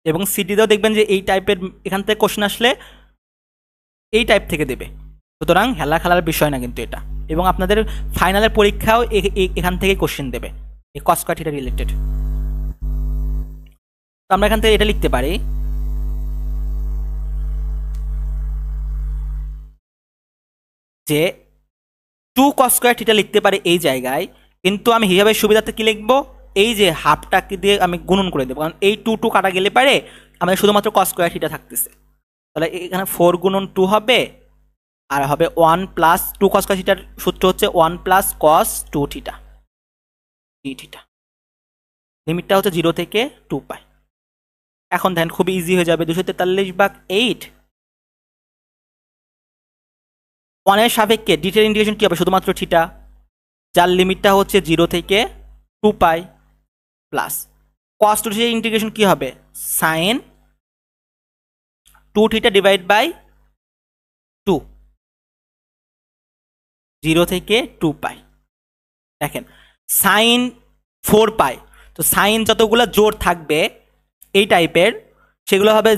এবং সিটিতেও দেখবেন যে এই টাইপের এখান থেকে কোশ্চেন আসলে এই টাইপ থেকে দেবে। সুতরাং হেলা খেলার বিষয় না কিন্তু এটা, এবং আপনাদের ফাইনালের পরীক্ষাও এখান থেকে কোশ্চেন দেবে এই cos স্কয়ার থিটা রিলেটেড। তো আমরা এখান থেকে এটা লিখতে পারি যে 2 cos স্কয়ার থিটা লিখতে পারি এই জায়গায়, কিন্তু আমি হিসাবের সুবিধাতে কি লিখবো, এই যে হাফটাকে দিয়ে আমি গুণন করে দেবো, কারণ এই 2 কাটা গেলে পারে আমাদের শুধুমাত্র cos স্কয়ার থিটা থাকতেছে। তাহলে এখানে 4 গুণন 2 হবে, আর হবে 1 প্লাস 2 cos স্কয়ার থিটার সূত্র হচ্ছে 1 plus cos 2 theta d theta. লিমিটটা হচ্ছে 0 থেকে 2 পাই। এখন দেখেন খুবই ইজি হয়ে যাবে, 243 ভাগ 8, 1 এর সাপেক্ষে ডিটের ইন্টিগ্রেশন কি হবে, শুধুমাত্র থিটা, যার লিমিটটা হচ্ছে 0 থেকে 2 পাই, প্লাস cos 2 থিটার ইন্টিগ্রেশন কি হবে, sin 2 থিটা ডিভাইড বাই 2, 0 থেকে 2 পাই। দেখেন sin 4 পাই, তো সাইন যতগুলো জোর থাকবে এই টাইপের সেগুলো হবে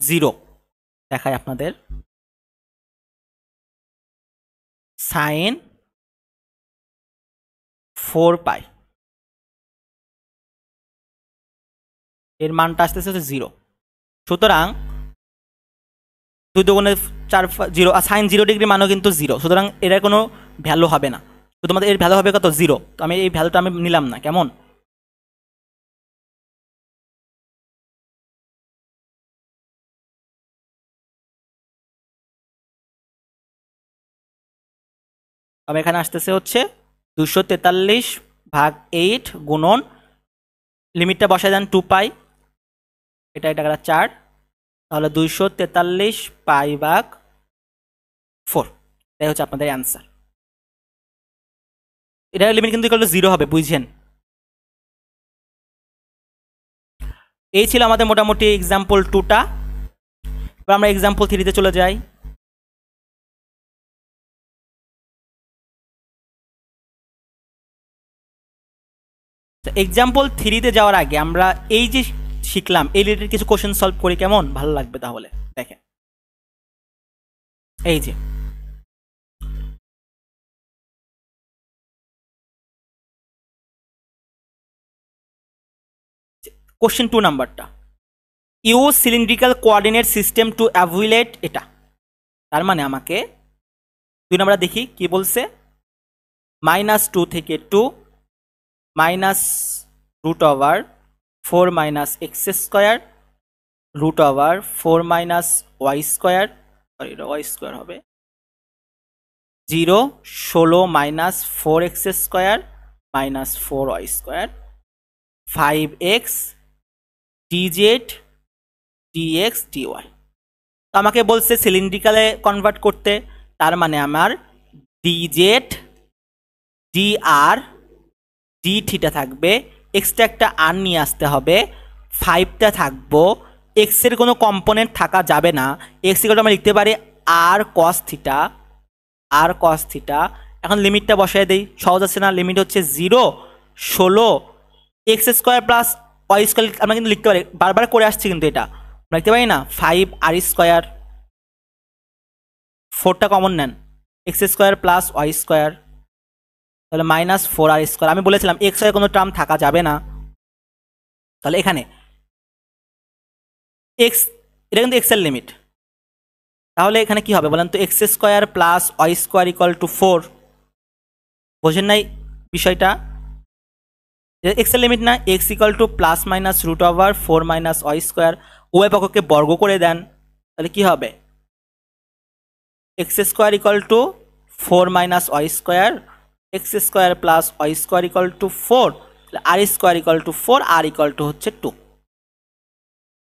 0। দেখাই আপনাদের, sin 4 পাই এর মানটা আসতেছে হচ্ছে 0। সুতরাং 2 দুগুণে 4 0, আর সাইন 0 ডিগ্রি মানও কিন্তু 0। সুতরাং এর কোনো ভ্যালু হবে না, শুধুমাত্র এর ভ্যালু হবে কত, 0। তো আমি এই ভ্যালুটা আমি নিলাম না, কেমন? আমি এখানে আসতেছে হচ্ছে 243 ভাগ 8 গুণন লিমিটটা বসায় দেন 2 পাই, এটা এটা 4, তাহলে 243 পাই ভাগ 4, এটাই হচ্ছে আপনাদের অ্যান্সার। এটার লিমিট কিন্তু ইকুয়াল টু 0 হবে, বুঝছেন? এই ছিল আমাদের মোটামুটি এক্সাম্পল 2টা। এবার আমরা এক্সাম্পল 3তে চলে যাই। এক্সাম্পল 3তে যাওয়ার আগে আমরা এই যে শিখলাম এই রিলেটেড কিছু কোশ্চেন সলভ করি, কেমন ভালো লাগবে? তাহলে দেখেন, এই যে কোশ্চেন 2 নাম্বারটা, use cylindrical coordinate system to evaluate এটা। তার মানে আমাকে 2 নাম্বার দেখি কি বলছে, -2 থেকে 2 minus root over 4 minus x square root over 4 minus y square, sorry এটা ওয়াই স্কোয়ার হবে, 0 16 minus 4x square minus 4y square 5x dz dx dy। তো আমাকে বলছে সিলিন্ড্রিক্যালে কনভার্ট করতে, তার মানে আমার dz dr d থিটা থাকবে, এক্সটা একটা আর নিয়ে আসতে হবে, 5টা থাকবো, এক্স এর কোনো কম্পোনেন্ট থাকা যাবে না, এক্স ইকুয়াল টু আমরা লিখতে পারি আর কস থিটা, আর কস থিটা। এখন লিমিটটা বসায় দেই, সহজ আছে না, লিমিট হচ্ছে 0 16 x square plus y square, আমরা কিন্তু লিখতে পারি, বারবার করে আসছি কিন্তু এটা আমরা লিখতে পারি না, 5 আর স্কোয়ার, 4টা কমন নেন, x square plus y square, তাহলে -4 আর স্কোয়ার। আমি বলেছিলাম এক্স এর কোনো টার্ম থাকা যাবে না, তাহলে এখানে এক্স, এটা কিন্তু এক্স এর লিমিট, তাহলে এখানে কি হবে বলেন তো, x square plus y square equal to 4। বোঝেন নাই বিষয়টা, এক্স এর লিমিট না, x equal to plus minus root over 4 minus y square, উভয় পক্ষকে বর্গ করে দেন, তাহলে কি হবে, x square equal to 4 minus y square, x square plus y square equal to 4, তাহলে r square equal to 4, R equal to হচ্ছে 2।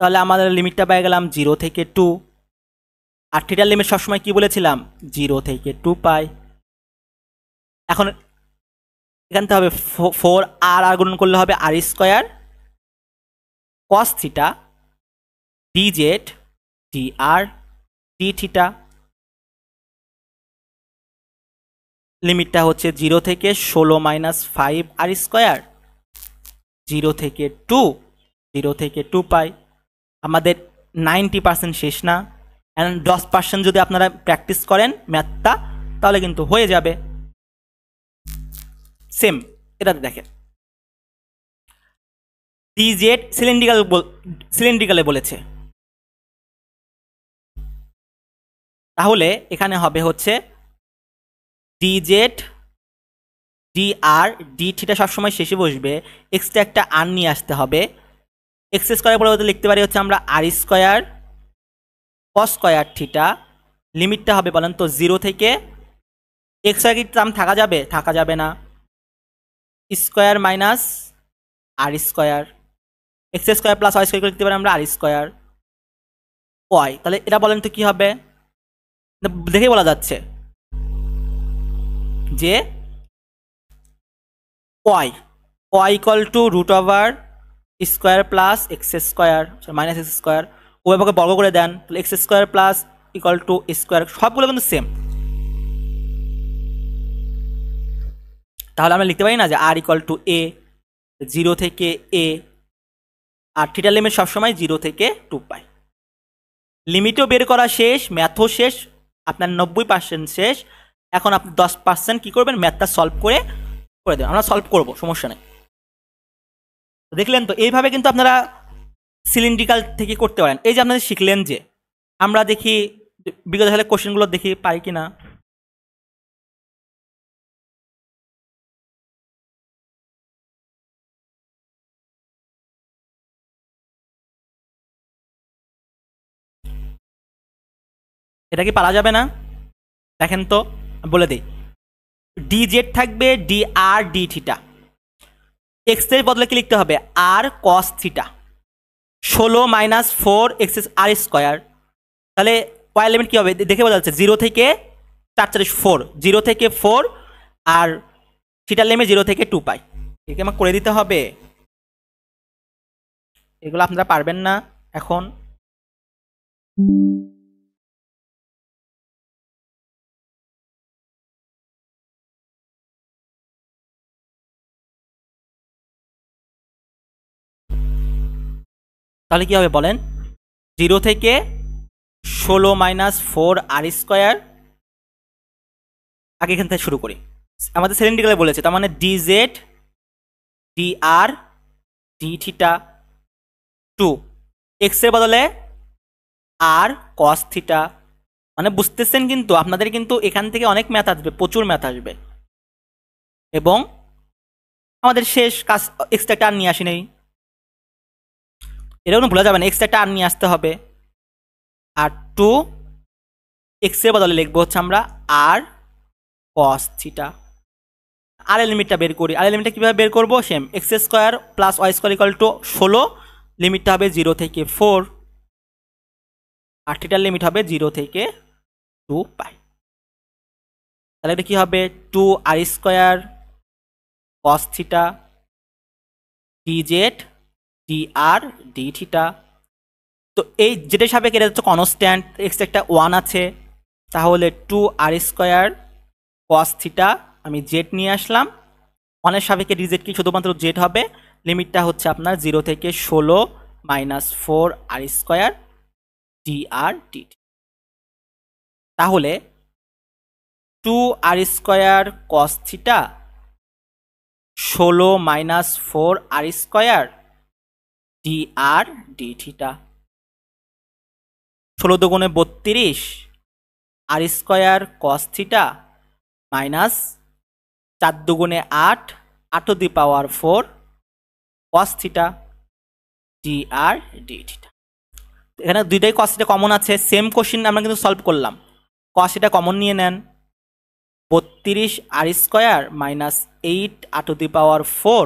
তাহলে আমাদের লিমিটটা পেয়ে গেলাম 0 থেকে 2, আর থিটার লিমিট সবসময় কি বলেছিলাম 0 থেকে 2 পাই। এখন এখান থেকে হবে 4 আর গুণন করলে হবে r square cos theta d z d r d theta, লিমিটটা হচ্ছে 0 থেকে 16 মাইনাস 5 আর স্কোয়ার 0 থেকে 2, 0 থেকে 2 পাই। আমাদের 90% শেষ না, 10% যদি আপনারা প্র্যাকটিস করেন ম্যাথটা তাহলে কিন্তু হয়ে যাবে। সেম এটাতে দেখেন ডিজেড সিলিন্ড্রিক্যালে বলেছে, তাহলে এখানে হবে হচ্ছে DZ d r d theta সবসময় শেষে বসবে, এক্সট্রা একটা আর নিয়ে আসতে হবে, এক্স স্কোয়ারের পরিবর্তে লিখতে পারি হচ্ছে আমরা r square cos square theta, লিমিটটা হবে বলেন তো 0 থেকে, এক্স কি টার্ম থাকা যাবে, থাকা যাবে না, square minus r square, x square plus y square লিখতে পারি আমরা আর স্কোয়ার ওয়াই। তাহলে এটা বলেন তো কি হবে, দেখেই বলা যাচ্ছে যে y y equal to root over square plus x square minus x square, ওভাবে বর্গ করে দেন, তাহলে x square plus equal to square, সবগুলো কিন্তু সেম। তাহলে আমরা লিখতে পারি না যে আর ইকুয়াল টু এ, 0 থেকে এ, আর থিটার লিমিট সবসময় 0 থেকে 2 পাই। লিমিটও বের করা শেষ, ম্যাথও শেষ, আপনার 90% শেষ। এখন আপনি 10% কী করবেন, ম্যাথটা সলভ করে দেবেন, আমরা সলভ করব, সমস্যা নেই। দেখলেন তো, এইভাবে কিন্তু আপনারা সিলিন্ড্রিক্যাল থেকে করতে পারেন। এই যে আপনারা শিখলেন যে আমরা দেখি বিগত সালের কোশ্চেনগুলো দেখি পাই কি না, এটা কি পারা যাবে না, দেখেন তো বলে দিই, ডি জেড থাকবে D r d theta, x এর বদলে কি লিখতে হবে আর কস থিটা, 16 মাইনাস 4 এক্স আর স্কোয়ার, তাহলে ওয়াই লিমিট কী হবে দেখে বোঝা যাচ্ছে 0 থেকে 4 4 4, 0 থেকে 4, আর থিটার লিমিট 0 থেকে 2 পাই। একে আমাকে করে দিতে হবে, এগুলো আপনারা পারবেন না এখন। তাহলে কি হবে বলেন, 0 থেকে 16 মাইনাস 4 আর স্কোয়ার, আগে এখান থেকে শুরু করি, আমাদের সিলিন্ড্রিক্যালে বলেছে, তার মানে DZ d r d theta 2 x এর বদলে আর কস থিটা, মানে বুঝতেছেন কিন্তু আপনাদের কিন্তু এখান থেকে অনেক ম্যাথ আসবে, প্রচুর ম্যাথ আসবে। এবং আমাদের শেষ কাজ এক্সট্রা একটা আর নিয়ে আসি নেই, এটা কোনো ভুলা যাবে না, এক্সট্রা একটা আর নিয়ে আসতে হবে। আর 2 এক্স এর বদলে লিখবো হচ্ছে আমরা আর কস থিটা। আর এর লিমিটটা বের করি, আর এর লিমিটটা কীভাবে বের করবো, same x square plus y square equal to 16, লিমিটটা হবে 0 থেকে 4, আর থিটার লিমিট হবে 0 থেকে 2 পাই। তাহলে এটা কী হবে, 2 r square cos theta d z d r d theta. তো এই যেটার সাপেক্ষে এটা হচ্ছে কনস্ট্যান্ট, এক্স একটা 1 আছে, তাহলে 2 আর স্কোয়ার কস থিটা আমি জেড নিয়ে আসলাম, অনেক সাপেক্ষে ডিজেড কি শুধুমাত্র জেড হবে, লিমিটটা হচ্ছে আপনার 0 থেকে 16 মাইনাস 4 আর স্কোয়ার ডি আর ডি। তাহলে 2 r square cos theta 16 minus 4 আর square d r d theta, 16 দুগুণে 32 r square cos theta minus 4 দুগুণে 8, 8 to the power 4 cos theta d r d theta. এখানে দুইটাই কস থিটা কমন আছে, same question আমরা কিন্তু solve করলাম, কস theta common নিয়ে নেন, 32 r square minus 8 r to the power 4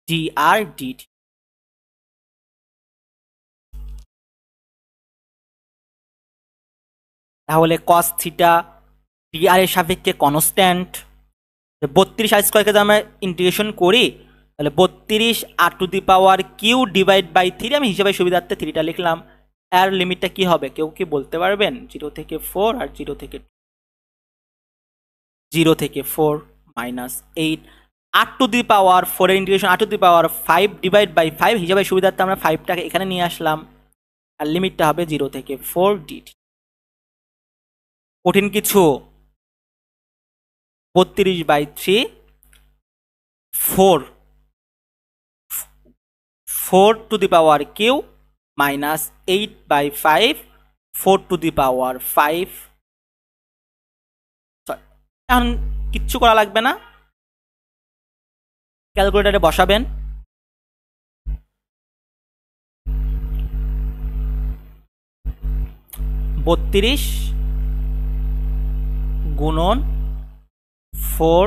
d r d. তাহলে কস থিটা ডি আর এর সাপেক্ষে কনস্ট্যান্ট, 32 আর স্কোয়ারকে যদি আমরা ইন্টিগ্রেশন করি তাহলে 32 r to the power cube divide by 3, আমি হিসাবে সুবিধার্থে 3টা লিখলাম। এর লিমিটটা কি হবে কেউ কি বলতে পারবেন, 0 থেকে 4 আর 0 থেকে 4 minus 8 r to the power 4 এর integration r to the power 5 divide by 5, হিসাবে সুবিধার্থে আমরা 5টাকে এখানে নিয়ে আসলাম, আর লিমিটটা হবে 0 থেকে 4 ডি। কঠিন কিছু, 32/3 4 to the power cube minus 8/5 4 to the power 5। এখন কিচ্ছু করা লাগবে না, ক্যালকুলেটারে বসাবেন, বত্রিশ গুণন 4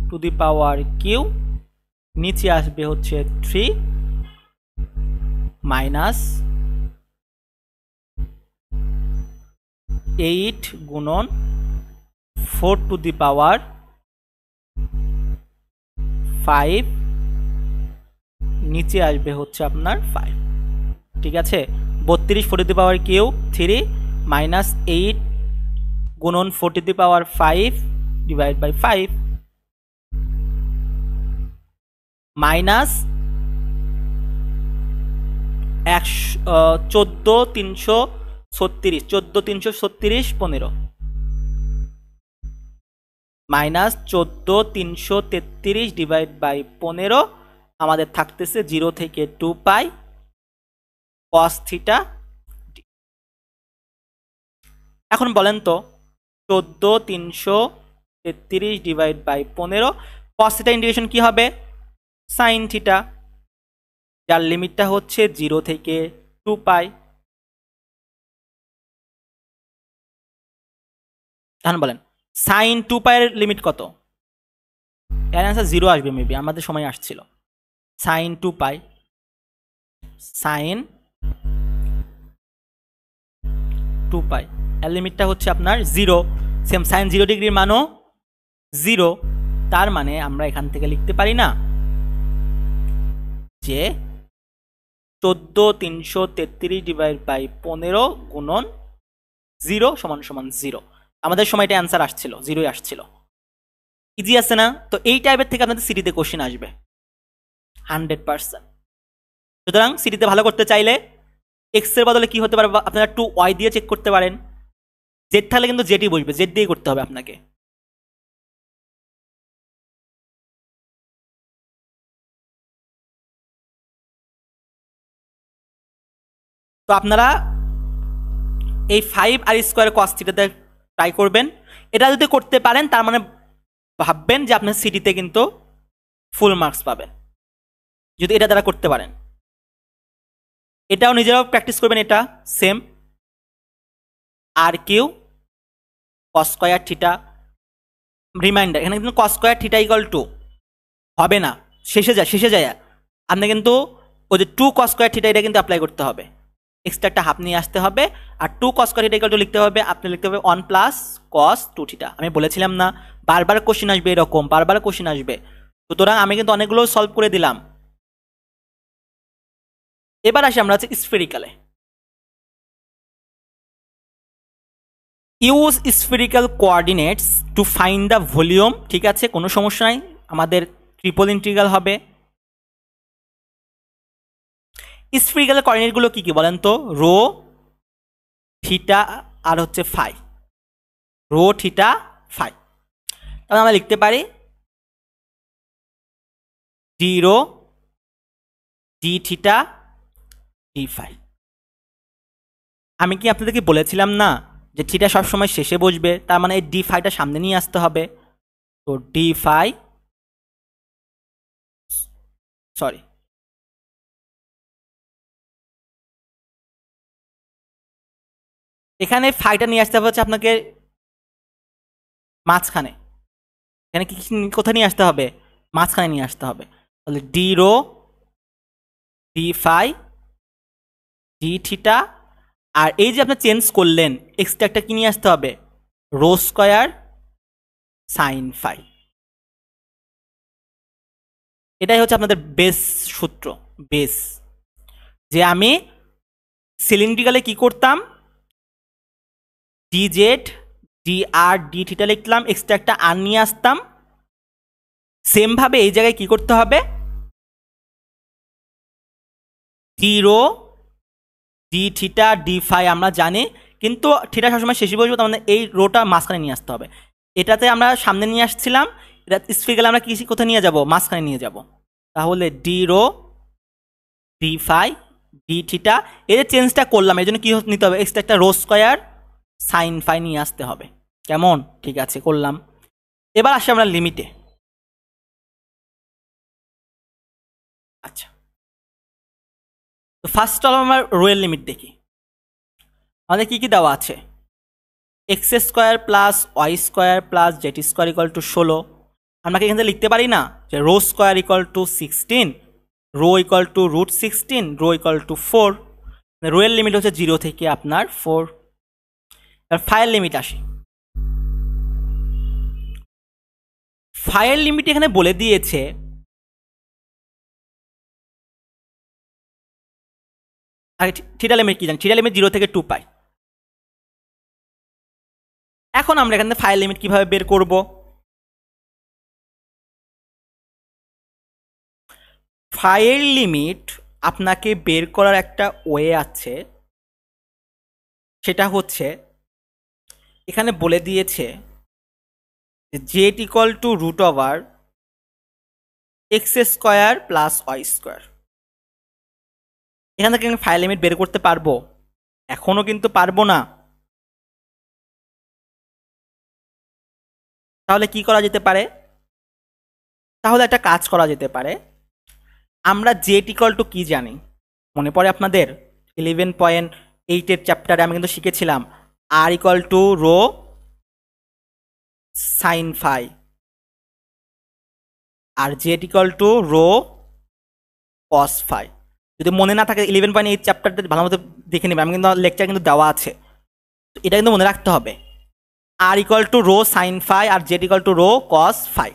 টু দি পাওয়ার কিউ, নিচে আসবে হচ্ছে 3 মাইনাস 8 গুণন 4 টু দি পাওয়ার 5, নিচে আসবে হচ্ছে আপনার 5। ঠিক আছে, 32 4 to the power q 3 minus 8 গুণন 4 to the power 5 divide by 5 minus 14,336 15 minus 14,333 divide by 15, আমাদের থাকতেছে 0 থেকে 2 পাই কস থিটা। এখন বলেন তো 14,333 divide by 15, cos theta integration কি হবে, সাইন থিটা, যার লিমিটটা হচ্ছে 0 থেকে 2 পাই। এখন বলেন সাইন 2 পাইয়ের লিমিট কত, এর অ্যান্সার 0 আসবে মেবি, আমাদের সময় আসছিল। সাইন 2 পাই, সাইন 2 পাই এর লিমিটটা হচ্ছে আপনার 0, সেম সাইন 0 ডিগ্রির মানও 0, তার মানে আমরা এখান থেকে লিখতে পারি না যে 14,333 ডিভাইড বাই 15 গুণন 0 সমান সমান 0, আমাদের সময় এটা অ্যান্সার আসছিল 0ই আসছিল। ইজি আছে না? তো এই টাইপের থেকে আপনাদের সিটিতে কোশ্চেন আসবে 100%। সুতরাং সিটিতে ভালো করতে চাইলে এক্স এর বদলে কি হতে পারে, আপনারা 2y দিয়ে চেক করতে পারেন, জেড থাকলে কিন্তু জেডই বসবে, জেড দিয়ে করতে হবে আপনাকে। তো আপনারা এই 5r² cos থিটাতে ট্রাই করবেন। এটা যদি করতে পারেন তার মানে ভাববেন যে আপনার সিটিতে কিন্তু ফুল মার্কস পাবেন, যদি এটা দ্বারা করতে পারেন। এটাও নিজেরাও প্র্যাকটিস করবেন। এটা same r³ cos² theta. Reminder, এখানে কিন্তু cos² থিটা = হবে না, শেষে যায় আপনি কিন্তু ওই যে 2 cos² থিটা এটা কিন্তু অ্যাপ্লাই করতে হবে, এক্সট্রা একটা হাফ নিয়ে আসতে হবে। আর 2 cos² থিটা লিখতে হবে, আপনি লিখতে হবে 1 + cos 2 থিটা। আমি বলেছিলাম না বারবার কোশ্চেন আসবে, এরকম বারবার কোশ্চেন আসবে। সুতরাং আমি কিন্তু অনেকগুলো সলভ করে দিলাম। এবার আসি আমরা হচ্ছে স্ফেরিক্যালে। Use spherical coordinates to find the volume. ঠিক আছে, কোনো সমস্যা নাই, আমাদের ট্রিপল ইন্টিগ্রাল হবে। স্ফেরিক্যাল কোঅর্ডিনেটগুলো কি কি বলেন তো? রো, থিটা আর হচ্ছে ফাই। Rho, theta, phi. তাহলে আমরা লিখতে পারি d rho, d theta, d phi. আমি কি আপনাদেরকে বলেছিলাম না যে থিটা সবসময় শেষে বসবে, তার মানে এই ডি ফাইটা সামনে নিয়ে আসতে হবে। তো ডি ফাই, সরি, এখানে ফাইটা নিয়ে আসতে হবে হচ্ছে আপনাকে মাঝখানে। এখানে কি কোথায় নিয়ে আসতে হবে? মাঝখানে নিয়ে আসতে হবে। তাহলে d rho, d phi, d theta, আর এই যে আপনি চেঞ্জ করলেন এক্সট্রা একটা কি নিয়ে আসতে হবে? Rho square sine phi. এটাই হচ্ছে আপনাদের বেস সূত্র, বেস। যে আমি সিলিন্ড্রিক্যালে কি করতাম? D Z, D r, d theta লিখলাম, এক্সট্রা একটা আর নিয়ে আসতাম। সেম ভাবে এই জায়গায় কি করতে হবে? D rho, d theta, d phi আমরা জানি, কিন্তু থিটা সবসময় শেষে বসবো, তার মানে এই রোটা মাঝখানে নিয়ে আসতে হবে। এটাতে আমরা সামনে নিয়ে আসছিলাম, এটা স্ফেরিক্যালে আমরা কি কোথায় নিয়ে যাব? মাঝখানে নিয়ে যাব। তাহলে d rho, d phi, d theta, এই যে চেঞ্জটা করলাম এই জন্য কি নিতে হবে? এক্সট্রা একটা রো স্কয়ার সাইন ফাই নিয়ে আসতে হবে। কেমন? ঠিক আছে, করলাম। এবার আসি আমরা লিমিটে। আচ্ছা, তো ফার্স্ট অফ আমরা রোয়ের লিমিট দেখি। আমাদের কি কি দেওয়া আছে? x² plus y² plus z² = 16। আমরা কি এখান থেকে লিখতে পারি না যে রো স্কোয়ার = 16, রো √16, রো = 4। রোয়ের লিমিট হচ্ছে 0 থেকে আপনার 4। এবার ফাইয়ের লিমিট আসি। ফাইয়ের লিমিট এখানে বলে দিয়েছে থিটা লিমিট কি জানি? থিটা লিমিট 0 থেকে 2 পাই। এখন আমরা এখানে ফাইয়ের লিমিট কিভাবে বের করব? ফাইয়ের লিমিট আপনাকে বের করার একটা ওয়ে আছে, সেটা হচ্ছে এখানে বলে দিয়েছে জেড √x² প্লাস y²। এখান থেকে আমি ফাইল লিমিট বের করতে পারবো? এখনো কিন্তু পারবো না। তাহলে কি করা যেতে পারে? তাহলে একটা কাজ করা যেতে পারে। আমরা জেড = কি জানি? মনে পড়ে আপনাদের 11.8 চ্যাপ্টারে আমি কিন্তু শিখেছিলাম r = রো সাইন ফাই, আর জেড = রো কস ফাই। যদি মনে না থাকে 11.8 চ্যাপ্টারটা ভালো মতো দেখে নেবে, আমি কিন্তু লেকচার কিন্তু দেওয়া আছে, তো এটা কিন্তু মনে রাখতে হবে। r = রো সাইন ফাই আর জেড = রো কস ফাই।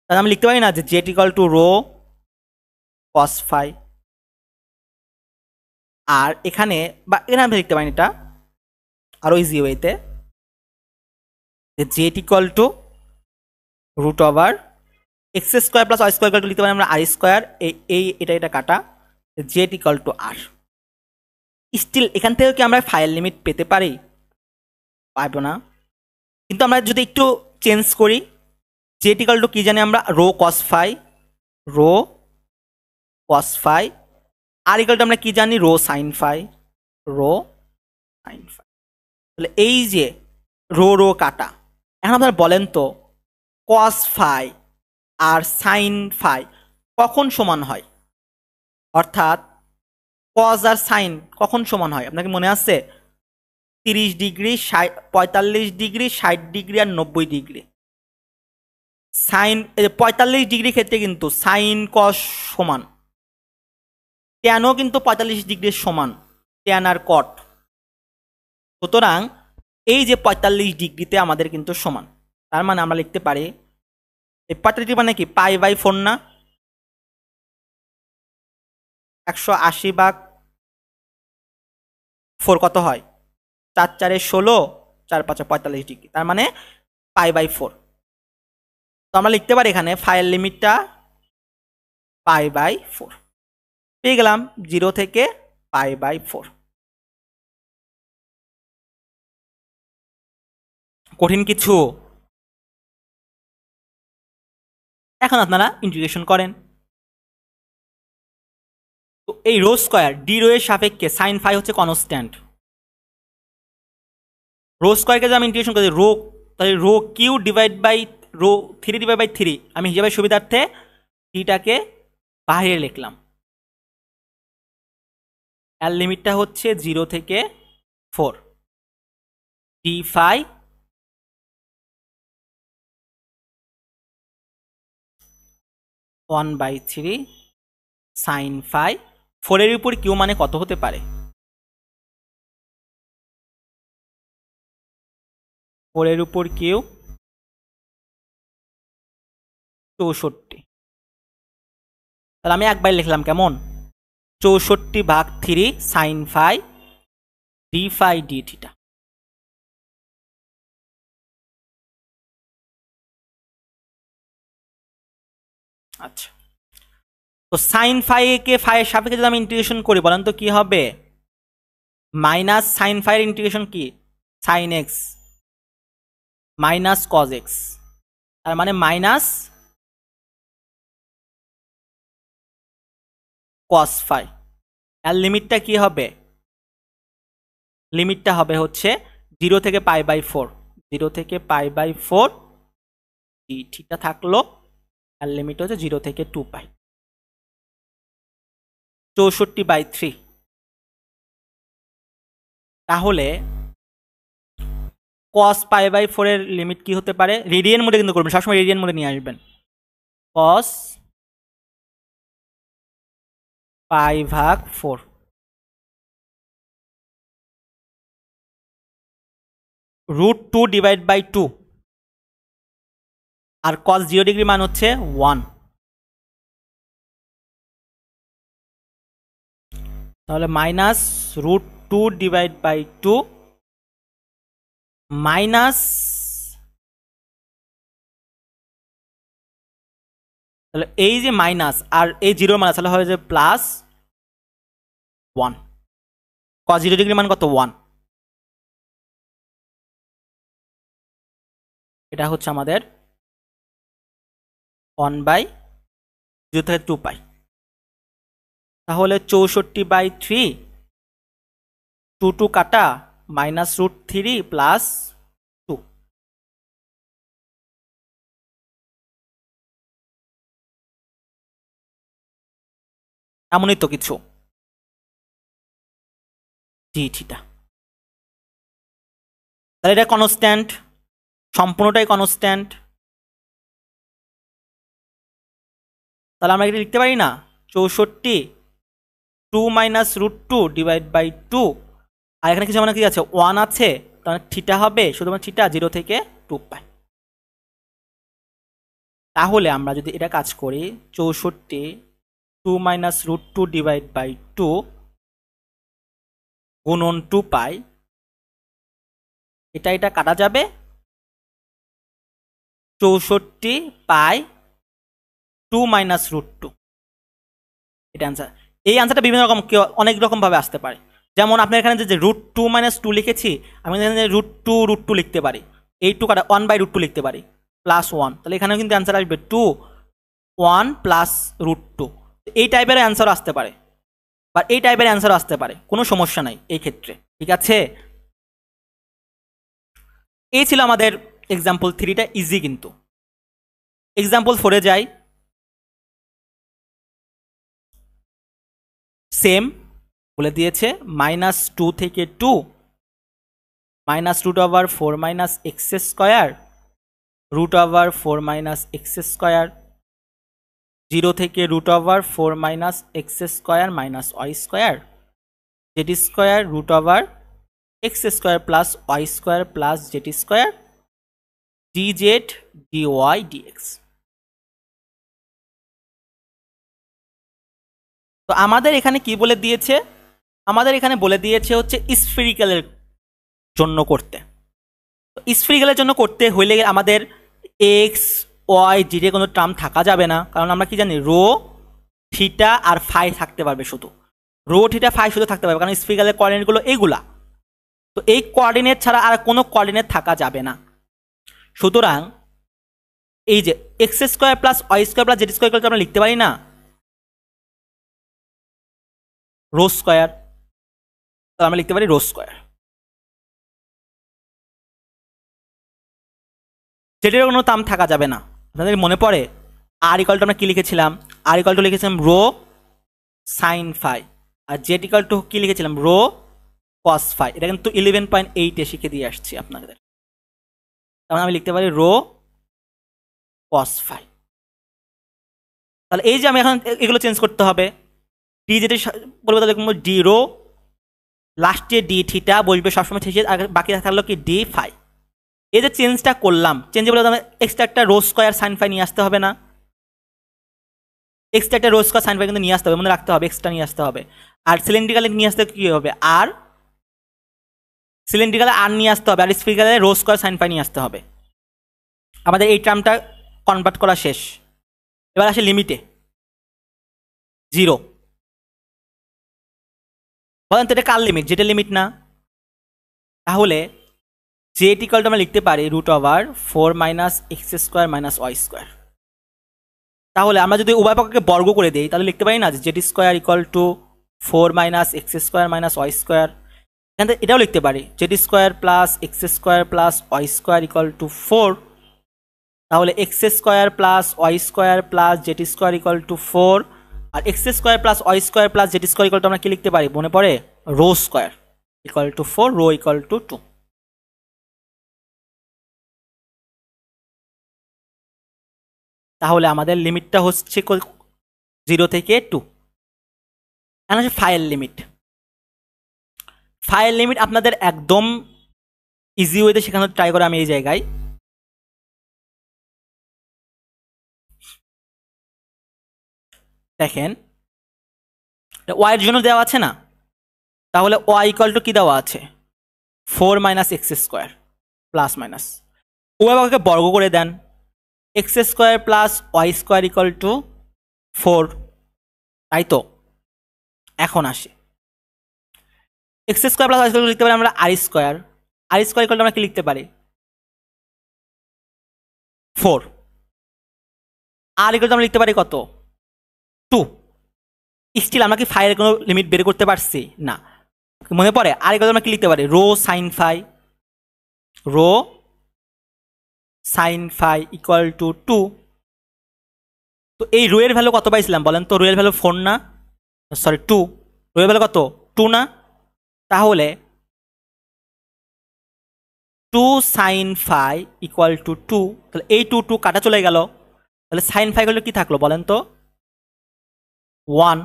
তাহলে আমি লিখতে পারি না যে জেড = রো কস ফাই। আর এখানে বা এখানে আমি লিখতে পারি এটা আরও ইজি ওয়েতে, যে জেড = √x² প্লাস y² লিখতে পারি আমরা r²। এটা কাটা, জেড = r। স্টিল এখান থেকে কি আমরা ফাইল লিমিট পেতে পারি? পারবো না। কিন্তু আমরা যদি একটু চেঞ্জ করি, জেড = কি জানি আমরা? Rho cos phi, rho cos phi. আর = আমরা কি জানি? Rho sine phi. Rho sine phi. তাহলে এই যে রো রো কাটা, এখন আপনারা বলেন তো কস ফাই আর সাইন ফাই কখন সমান হয়? অর্থাৎ কস আর সাইন কখন সমান হয় আপনাকে মনে আছে? 30 ডিগ্রি, 45 ডিগ্রি, 60 ডিগ্রি আর 90 ডিগ্রি। সাইন 45 ডিগ্রি ক্ষেত্রে কিন্তু সাইন কস সমান, ট্যানও কিন্তু 45 ডিগ্রির সমান, ট্যান আর কট। সুতরাং এই যে 45 ডিগ্রিতে আমাদের কিন্তু সমান, তার মানে আমরা লিখতে পারি এই 45 মানে কি π/4 না? 180/4 কত হয়? 4 4 16, 4 5 45 ডিগ্রি, তার মানে π/4। তো আমরা লিখতে পারি এখানে ফাইয়ের লিমিটটা π/4 পেয়ে গেলাম, 0 থেকে π/4। কঠিন কিছু? এখন আপনারা ইন্টিগ্রেশন করেন। তো এই রো স্কয়ার ডি রো এর সাপেক্ষে সাইন ফাই হচ্ছে কনস্ট্যান্ট। রো স্কয়ারকে যদি আমি ইন্টিগ্রেশন করি রো, তাহলে rho q divide by rho 3 আমি হিসাবের সুবিধার্থে টিটাকে বাইরে লিখলাম। এর লিমিটটা হচ্ছে 0 থেকে 4, ডি ফাই 1/3 সাইন ফাই। 4 এর উপর কিউ মানে কত হতে পারে? 4 এর উপর কিউ 64। তাহলে আমি একবার লিখলাম কেমন, 64/3 sine phi d phi d theta. আচ্ছা, তো সাইন ফাই কে ফাইয়ের সাপেক্ষে যদি আমি ইন্টিগ্রেশন করি বলেন তো কি হবে? মাইনাস সাইন ফাইয়ের ইন্টিগ্রেশন কি? Sine x minus cos x, তার মানে মাইনাস কস ফাই। এর লিমিটটা কি হবে? লিমিটটা হবে হচ্ছে 0 থেকে π/4, 0 থেকে π/4 ডি থিটা থাকলো। এর লিমিট হচ্ছে 0 থেকে 2π, 64/3। তাহলে cos π/4 এর লিমিট কি হতে পারে? রেডিয়ান মোডে কিন্তু করবেন, সবসময় রেডিয়ান মোডে নিয়ে আসবেন। cos π/4 √2 ডিভাইড বাই 2, আর cos 0 ডিগ্রি মান হচ্ছে 1। তাহলে মাইনাস √2 ডিভাইড বাই 2 মাইনাস, তাহলে এই যে মাইনাস আর এই 0 মান তাহলে হবে যে প্লাস 1। cos 0 ডিগ্রি মান কত? 1। এটা হচ্ছে আমাদের 1/0 থেকে 2π। তাহলে 64/3 2 কাটা মাইনাস √3 প্লাস 2। এমনই তো কিছু, জি থিটা। তাহলে এটা কনস্ট্যান্ট, সম্পূর্ণটাই কনস্ট্যান্ট। তাহলে আমরা এটা লিখতে পারি না 64 2 মাইনাস √2 ডিভাইড বাই 2, আর এখানে কিছু মানে কি আছে 1 আছে, তাহলে থিটা হবে শুধুমাত্র থিটা 0 থেকে 2π। তাহলে আমরা যদি এটা কাজ করি 64 2 মাইনাস √2 ডিভাইড বাই 2 গুণন 2π, এটা কাটা যাবে 64π 2 মাইনাস √2। এটা অ্যান্সার। এই অ্যান্সারটা বিভিন্ন রকম অনেক রকম ভাবে আসতে পারে। যেমন আপনার এখানে যে √2 মাইনাস 2 লিখেছি, আমি এখানে √2 লিখতে পারি, এই 2 কাটা 1/√2 লিখতে পারি প্লাস 1, তাহলে এখানেও কিন্তু অ্যান্সার আসবে 2 1 প্লাস √2। এই টাইপের অ্যান্সার আসতে পারে। বা এই টাইপের অ্যান্সার আসতে পারে, কোনো সমস্যা নাই এই ক্ষেত্রে, ঠিক আছে। এই ছিল আমাদের এক্সাম্পল 3টা, ইজি কিন্তু। এক্সাম্পল 4-এ যাই। সেম বলে দিয়েছে -2 থেকে 2 -√4 - x স্কয়ার √4 - x স্কয়ার, 0 থেকে √4 - x square - y square, z square √x square plus y square plus z square, dz dy dx। তো আমাদের এখানে কি বলে দিয়েছে, আমাদের এখানে বলে দিয়েছে হচ্ছে স্ফেরিক্যালের জন্য করতে। তো স্ফেরিক্যালের জন্য করতে হইলে আমাদের এক্স ওয়াই জেডে কোনো টার্ম থাকা যাবে না, কারণ আমরা কি জানি রো থিটা আর ফাই থাকতে পারবে, শুধু রো থিটা ফাই শুধু থাকতে পারবে, কারণ স্ফেরিক্যালের কোঅর্ডিনেটগুলো এইগুলা। তো এই কোঅর্ডিনেট ছাড়া আর কোনো কোঅর্ডিনেট থাকা যাবে না। সুতরাং এই যে x square plus y square plus z square আমরা লিখতে পারি না রো স্কোয়ার, তো আমরা লিখতে পারি রো স্কোয়ার। জেডের কোনো টার্ম থাকা যাবে না। আপনাদের মনে পড়ে আর ইকুয়াল টু আমরা কি লিখেছিলাম, আর ইকুয়াল টু লিখেছিলাম রো সাইন ফাই, আর জেড ইকুয়াল টু কি লিখেছিলাম রো কস ফাই। এটা কিন্তু 11.8-এ শিখে দিয়ে আসছি আপনাদের। তাহলে আমি লিখতে পারি রো কস ফাই। তাহলে এই যে আমি এখন এগুলো চেঞ্জ করতে হবে, ডি যেটা বলবো তাহলে লিখবো ডি রো, লাস্টে ডি থিটা বসবে সবসময় ঠিক আছে, আর বাকি থাকলো কি ডি ফাই। এই যে চেঞ্জটা করলাম, চেঞ্জে বলে এক্সট্রা একটা রো স্কোয়ার সাইন ফাই নিয়ে আসতে হবে না, এক্সট্রা একটা রো স্কোয়ার সাইন ফাই কিন্তু নিয়ে আসতে হবে, মনে রাখতে হবে এক্সট্রা নিয়ে আসতে হবে। আর সিলিন্ড্রিক্যালে নিয়ে আসতে কী হবে, আর সিলিন্ড্রিক্যালে আর নিয়ে আসতে হবে, আর স্ফেরিক্যালে রো স্কোয়ার সাইন ফাই নিয়ে আসতে হবে। আমাদের এই টার্মটা কনভার্ট করা শেষ। এবার আসে লিমিটে 0। বলেন তো এটা কার লিমিট, যেটা লিমিট না। তাহলে জেড ইকুয়াল টু আমরা লিখতে পারি √4 - x স্কোয়ার - y স্কোয়ার। তাহলে আমরা যদি উভয় পক্ষকে বর্গ করে দিই তাহলে লিখতে পারি না যে z square equal to 4 - x square - y square. এখান থেকে এটাও লিখতে পারি z square plus x square plus y square equal to 4। তাহলে x square plus y square plus z square equal to 4, আর x square plus y square plus z square equal to আমরা কি লিখতে পারি মনে পড়ে rho square equal to 4, rho equal to 2। তাহলে আমাদের লিমিটটা হচ্ছে 0 থেকে 2। এখন হচ্ছে ফাইল লিমিট। ফাইল লিমিট আপনাদের একদম ইজি ওয়েতে শেখানোর ট্রাই করে আমি এই জায়গায়। দেখেন ওয়াইয়ের জন্য দেওয়া আছে না, তাহলে ওয়াই ইকুয়াল টু কি দেওয়া আছে 4 - x স্কোয়ার প্লাস মাইনাস, উভয় পক্ষকে বর্গ করে দেন, x square plus y square equal to 4, তাই তো। এখন আসে x square plus y square লিখতে পারি আমরা r square, r square equal to আমরা কি লিখতে পারি 4, আর ইকুয়াল টু আমরা লিখতে পারি কত 2। স্টিল আমরা কি ফাইয়ের কোনো লিমিট বের করতে পারছি না, মনে পড়ে আর ইকুয়াল টু আমরা কি লিখতে পারি rho sine phi, rho sine phi equal to 2। তো এই রো এর ভ্যালু কত পাইছিলাম বলেন তো, রো এর ভ্যালু 4 না, সরি 2, রো এর ভ্যালু কত 2 না। তাহলে 2 সাইন ফাই ইকুয়াল টু 2, তাহলে এই 2 কাটা চলে গেল, তাহলে সাইন ফাই হলে কি থাকলো বলেন তো 1।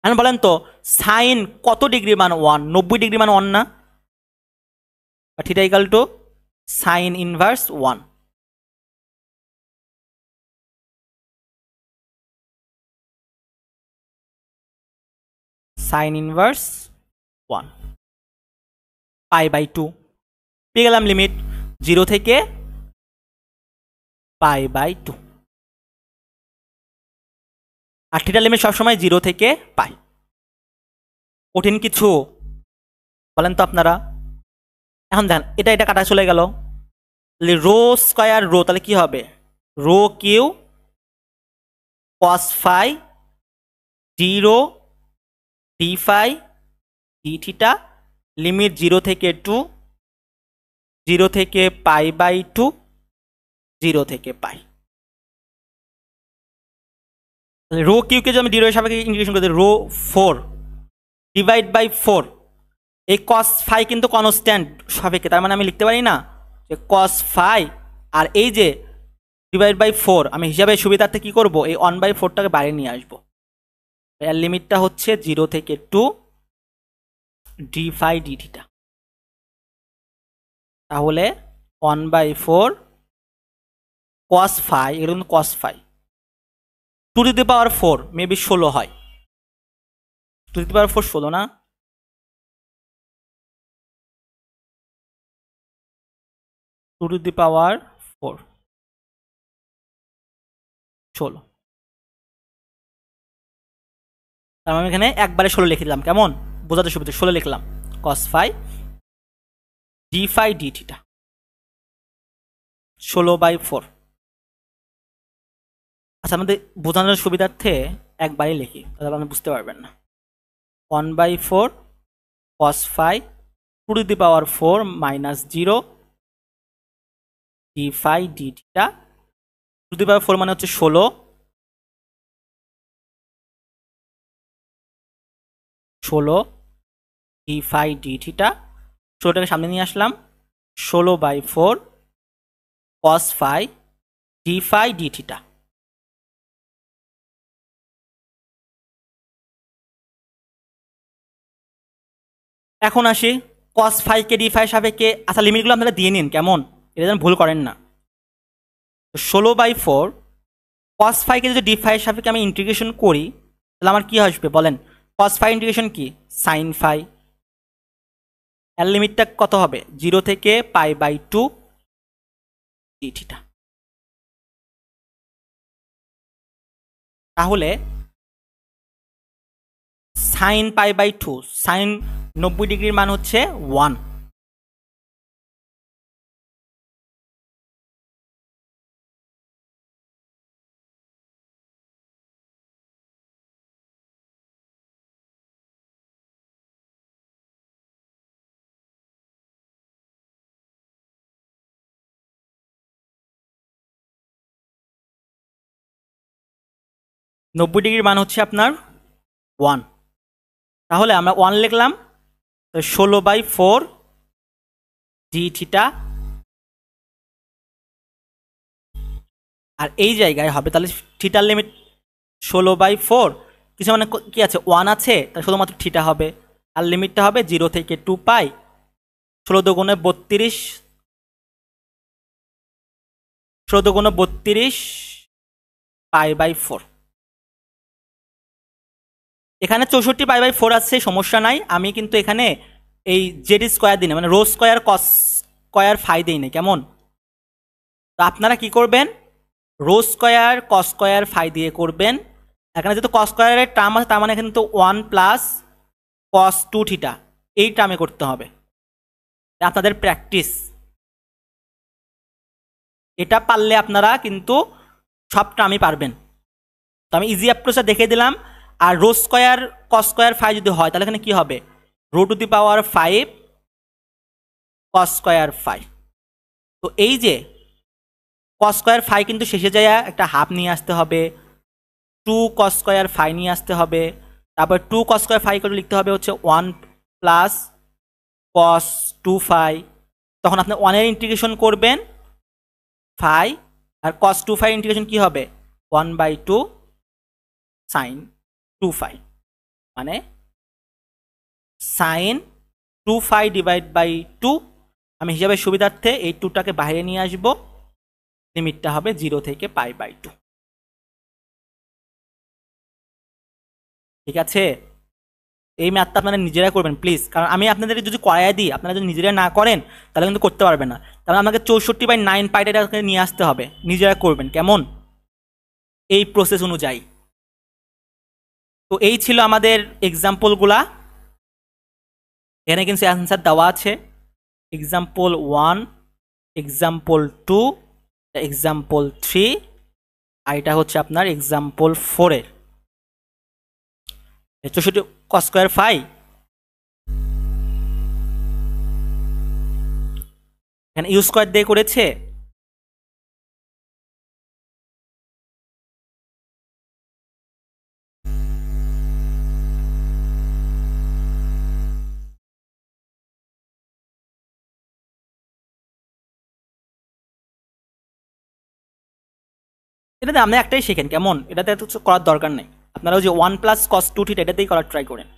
এখন বলেন তো সাইন কত ডিগ্রি মান 1, 90 ডিগ্রি মান 1 না, theta equal to sine inverse 1। Sine inverse 1 pi by 2 পেয়ে গেলাম লিমিট 0 থেকে পাই বাই 2। আর থিটার লিমিট সবসময় 0 থেকে পাই। কঠিন কিছু বলেন তো আপনারা। এখন দেন এটা এটা কাটা চলে গেল, তাহলে রো স্কয়ার রো, তাহলে কি হবে rho cube cos phi 0 d phi d theta, limit 0 থেকে 2, 0 থেকে π/2, 0 থেকে π। রো কিউকে যদি আমি ডি রো সাপেক্ষে ইন্টিগ্রেশন করে দিই, রো 4 ডিভাইড বাই 4, এই কস ফাই কিন্তু কনস্ট্যান্ট সাপেক্ষে, তার মানে আমি লিখতে পারি না যে কস ফাই আর এই যে ডিভাইড বাই 4, আমি হিসাবে সুবিধার্থে কি করব, এই 1/4টাকে বাইরে নিয়ে আসবো। এর লিমিটটা হচ্ছে 0 থেকে 2 ডি ফাই ডি থিটা। তাহলে 1/4 কস ফাই, এগুলো কিন্তু কস ফাই, 2^4 মেবি 16 হয়, 2^4 16 না, 2^4 16। তার মানে এখানে একবারে 16 লিখে দিলাম, কেমন বোঝাতে সুবিধা, 16 লিখলাম cos phi d phi d theta 16/4। আচ্ছা, আমাদের বোঝানোর সুবিধার্থে একবারই লিখি, তাহলে আপনি বুঝতে পারবেন না। 1/4 cos phi 2^4 - 0 d phi d theta, 2^4 মানে হচ্ছে 16, 16 d phi d theta, 16টাকে সামনে নিয়ে আসলাম, 16/4 cos phi d phi d theta। এখন আসি cos phi কে d phi সাপেক্ষে, আচ্ছা লিমিটগুলো আপনারা দিয়ে নিন, কেমন, এটা যেন ভুল করেন না। 16/4 cos phi কে যদি d phi সাপেক্ষে আমি ইন্টিগ্রেশন করি, তাহলে আমার কি আসবে বলেন, cos phi ইন্টিগ্রেশন কি sin phi, এর লিমিটটা কত হবে 0 থেকে π/2 d থিটা। তাহলে sin π/2, sin 90 ডিগ্রির মান হচ্ছে 1। নব্বই ডিগ্রির মান হচ্ছে আপনার 1। তাহলে আমরা 1 লিখলাম, 16/4 d থিটা, আর এই জায়গায় হবে তাহলে থিটার লিমিট 16/4, কিছু মানে কি আছে 1 আছে, তাহলে শুধুমাত্র থিটা হবে, আর লিমিটটা হবে 0 থেকে 2π, 16 দুগুণে 32, 16 দুগুণে 32 π/4। এখানে 64 π/4 আছে, সমস্যা নাই, আমি কিন্তু এখানে এই জেড স্কোয়ার দিই না, মানে rho square cos square phi দিই না, কেমন। তো আপনারা কি করবেন, rho square cos square phi দিয়ে করবেন। এখানে যেহেতু কস স্কোয়ারের টার্ম আছে, তার মানে এখানে তো 1 + cos 2 থিটা এই টার্মে করতে হবে, আপনাদের প্র্যাকটিস। এটা পারলে আপনারা কিন্তু সব টার্মই পারবেন। তো আমি ইজি অ্যাপ্রোচটা দেখে দিলাম। আর rho square cos square phi যদি হয়, তাহলে এখানে কি হবে, √5 cos স্কোয়ার ফাই। তো এই যে cos স্কোয়ার ফাই কিন্তু শেষে যায় একটা হাফ নিয়ে আসতে হবে, 2 cos স্কোয়ার ফাই নিয়ে আসতে হবে, তারপর 2 cos স্কোয়ার ফাই করে লিখতে হবে হচ্ছে 1 + cos 2 ফাই। তখন আপনি 1 এর ইন্টিগ্রেশন করবেন ফাই, আর cos 2 ফাই ইন্টিগ্রেশন কি হবে 1/2 sin 2 ফাই, মানে sin 2 ফাই /2। আমি হিসাবে সুবিধার্থে এই 2টাকে বাইরে নিয়ে আসব, লিমিটটা হবে 0 থেকে π/2। ঠিক আছে, এই ম্যাথটা আপনারা নিজেরা করবেন প্লিজ, কারণ আমি আপনাদের যদি করাই দিই, আপনারা যদি নিজেরা না করেন তাহলে কিন্তু করতে পারবেন না। তাহলে আমাকে 64/9 পাইটাকে নিয়ে আসতে হবে, নিজেরা করবেন, কেমন, এই প্রসেস অনুযায়ী। তো এই ছিল আমাদের এক্সাম্পলগুলা, এখানে কিন্তু অ্যান্সার দেওয়া আছে, এক্সাম্পল 1, এক্সাম্পল 2, এক্সাম্পল 3, আর এটা হচ্ছে আপনার এক্সাম্পল 4-এর। 64 cos স্কয়ার ফাই, এখানে ইউ স্কয়ার দিয়ে করেছে। এটাতে আপনি একটাই শেখেন, কেমন? এটাতে এত কিছু করার দরকার নেই, আপনারা ওই যে 1 প্লাস কস 2 থিটা এটাতেই করার ট্রাই করেন।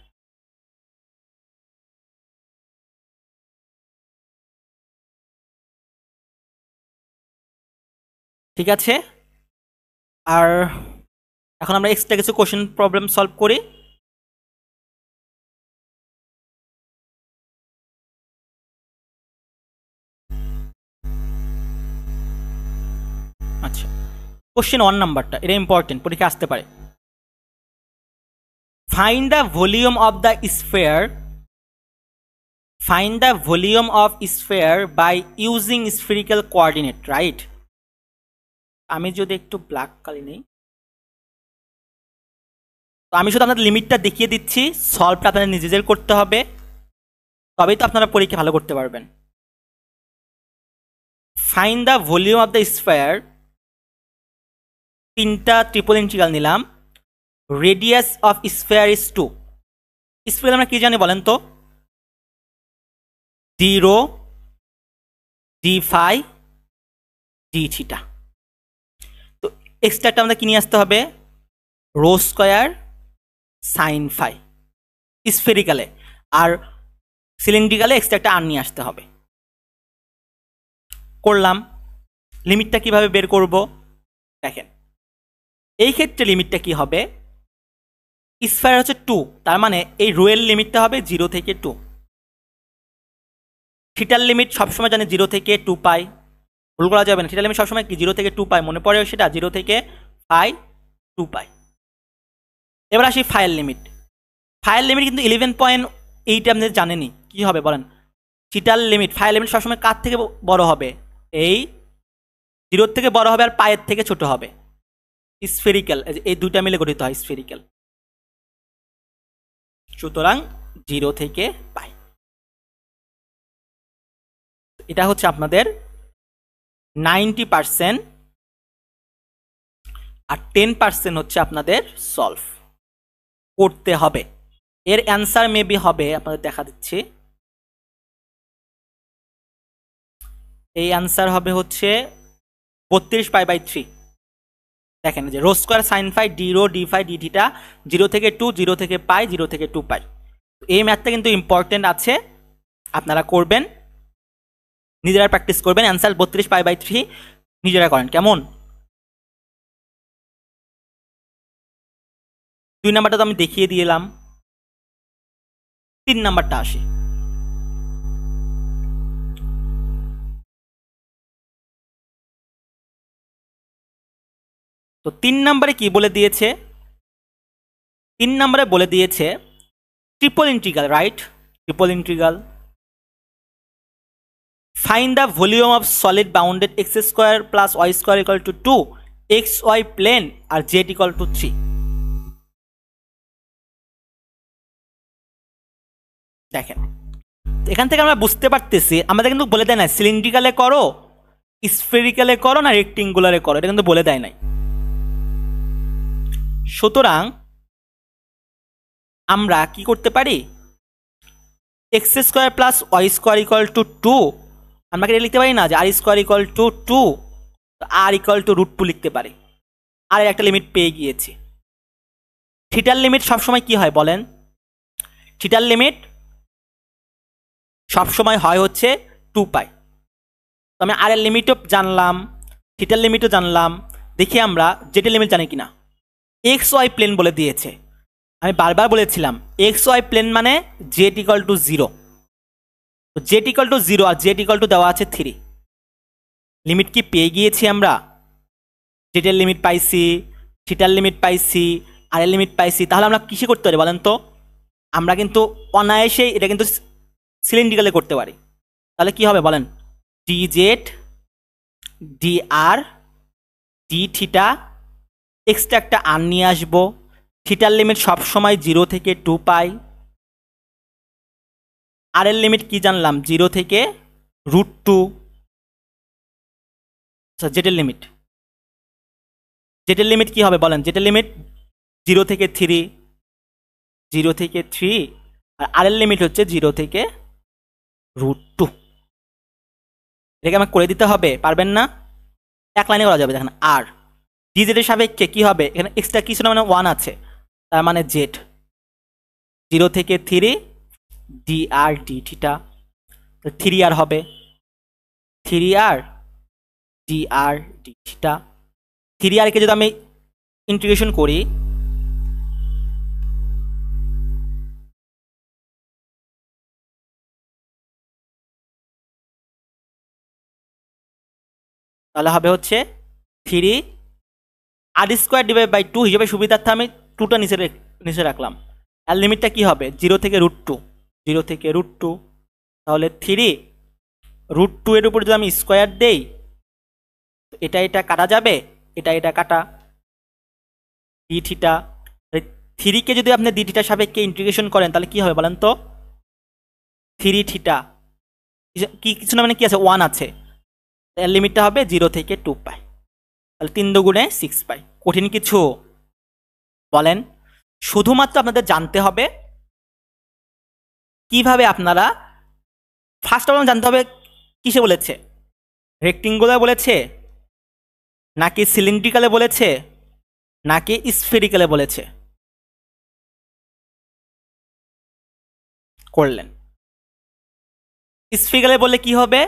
ঠিক আছে, আর এখন আমরা এক্সট্রা কিছু কোশ্চেন প্রবলেম সলভ করি। আচ্ছা, কোশ্চেন 1 নাম্বারটা, এটা ইম্পর্টেন্ট, পরীক্ষা আসতে পারে। Find the volume of the sphere, find the volume of sphere by using spherical coordinate, right? আমি যদি একটু ব্ল্যাক কালি নেই, তো আমি শুধু আপনাদের লিমিটটা দেখিয়ে দিচ্ছি, সলভটা আপনাদের নিজেদের করতে হবে, তবেই তো আপনারা পরীক্ষা ভালো করতে পারবেন। Find the volume of the sphere, তিনটা ট্রিপল ইন্টিগ্রাল নিলাম। Radius of sphere is 2। Sphere আমরা কি জানি বলেন তো? D rho, d phi, d theta. তো এক্সট্রা একটা আমাদের কি নিয়ে আসতে হবে? রো স্কয়ার সাইন ফাই স্ফেরিক্যালে, আর সিলিন্ড্রিক্যালে এক্সট্রা একটা আর নিয়ে আসতে হবে। করলাম। লিমিটটা কিভাবে বের করব দেখেন, এই ক্ষেত্রে লিমিটটা কি হবে? স্ফিয়ার হচ্ছে 2, তার মানে এই রোয়ের লিমিটটা হবে 0 থেকে 2। থিটার লিমিট সবসময় জানি 0 থেকে 2 পাই, ভুল করা যাবে না। থিটার লিমিট সবসময় কি 0 থেকে 2 পাই, মনে পড়ে সেটা 0 থেকে পাই 2 পাই। এবার আসি ফাইয়ের লিমিট। ফাইয়ের লিমিট কিন্তু 11.8 আপনি জানেনি, কি হবে বলেন? থিটার লিমিট, ফাইয়ের লিমিট সবসময় কার থেকে বড় হবে? এই 0 থেকে বড় হবে, আর পায়ের থেকে ছোট হবে। স্ফেরিক্যাল, এই দুইটা মিলে গঠিত হয় স্ফেরিক্যাল, সুতরাং 0 থেকে পাই। এটা হচ্ছে আপনাদের 90%, আর 10% হচ্ছে আপনাদের সলভ করতে হবে। এর অ্যান্সার মেবি হবে, আপনাদের দেখা দিচ্ছি, এই অ্যান্সার হবে হচ্ছে 32 পাই বাই 3। দেখেন যে rho square sine phi d rho d phi d theta 0 থেকে 2, 0 থেকে পাই, 0 থেকে 2 পাই। এই ম্যাথটা কিন্তু ইম্পর্টেন্ট আছে, আপনারা করবেন, নিজেরা প্র্যাকটিস করবেন। অ্যান্সার 32 পাই বাই 3 নিজেরা করেন, কেমন? 2 নাম্বারটা তো আমি দেখিয়ে দিলাম, 3 নাম্বারটা আসে। তো 3 নাম্বারে কি বলে দিয়েছে? 3 নাম্বারে বলে দিয়েছে triple integral, right? Triple integral, find the volume of solid bounded x square plus y square equal to 2, x y plane, আর জেড ইকুয়াল টু 3। দেখেন এখান থেকে আমরা বুঝতে পারতেছি, আমাদের কিন্তু বলে দেয় না সিলিন্ড্রিক্যালে করো, স্ফেরিক্যালে করো, না রেক্টেঙ্গুলারে করো, এটা কিন্তু বলে দেয় নাই। সুতরাং আমরা কি করতে পারি? X square plus y square equal to 2, আমরা কি লিখতে পারি না যে r square equal to 2, r equal to √2 লিখতে পারি। আর একটা লিমিট পেয়ে গিয়েছি। থিটার লিমিট সবসময় কি হয় বলেন? থিটার লিমিট সবসময় হয় হচ্ছে 2 পাই। তো আমি আর এর লিমিটও জানলাম, থিটার লিমিটও জানলাম। দেখি আমরা জেটের লিমিট জানি কিনা। এক্স ওয়াই প্লেন বলে দিয়েছে, আমি বারবার বলেছিলাম এক্স ওয়াই প্লেন মানে জেড ইকুয়াল টু 0। তো জেড ইকুয়াল টু 0 আর জেড ইকুয়াল টু দেওয়া আছে 3। লিমিট কি পেয়ে গিয়েছি আমরা? জেটের লিমিট পাইছি, থিটার লিমিট পাইছি, আর এর লিমিট পাইছি। তাহলে আমরা কিসে করতে পারি বলেন তো? আমরা কিন্তু অনায়াসেই এটা কিন্তু সিলিন্ড্রিক্যালে করতে পারি। তাহলে কি হবে বলেন? D Z, D r, d theta, extra একটা আর নিয়ে আসবো, থিটার লিমিট সবসময় 0 থেকে 2 পাই। আর এর লিমিট কি জানলাম, 0 থেকে √2। আচ্ছা, জেটের লিমিট কি হবে বলেন? জেটের লিমিট 0 থেকে 3, 0 থেকে 3, আর এর লিমিট হচ্ছে 0 থেকে √2। এটাকে আমাকে করে দিতে হবে, পারবেন না? এক লাইনে করা যাবে। দেখেন আর ডি জেটের সাপেক্ষে কি হবে, এখানে এক্সট্রা কিছু না, মানে 1 আছে, তার মানে জেড 0 থেকে 3 ডি আর ডি থিটা, 3 আর হবে 3 আর ডি আর ডি থিটা। 3 আর কে যদি আমি ইন্টিগ্রেশন করি, তাহলে হবে হচ্ছে 3 r² ডিভাইড বাই 2 হিসেবে সুবিধার্থে আমি 2টা নিচে রাখলাম। আর লিমিটটা কি হবে, 0 থেকে √2, 0 থেকে √2, তাহলে 3 √2 এর উপর যদি আমি স্কোয়ার দেই, এটা কাটা যাবে, এটা কাটা ডি থিটা। 3 কে যদি আপনি ডি থিটার সাপেক্ষে ইন্টিগ্রেশন করেন তাহলে কি হবে বলেন তো, 3 থিটা কি কিছু না, মানে কি আছে, 1 আছে, এর লিমিটটা হবে 0 থেকে 2 পাই, তাহলে 3 দুগুণে 6 পাই। কঠিন কিছু বলেন? শুধুমাত্র আপনাদের জানতে হবে কিভাবে আপনারা, ফার্স্ট অফ অল জানতে হবে কিসে বলেছে, রেক্টেঙ্গুলার বলেছে নাকি সিলিন্ড্রিক্যালে বলেছে নাকি স্ফেরিক্যালে বলেছে। করলেন স্ফেরিক্যালে বললে কি হবে,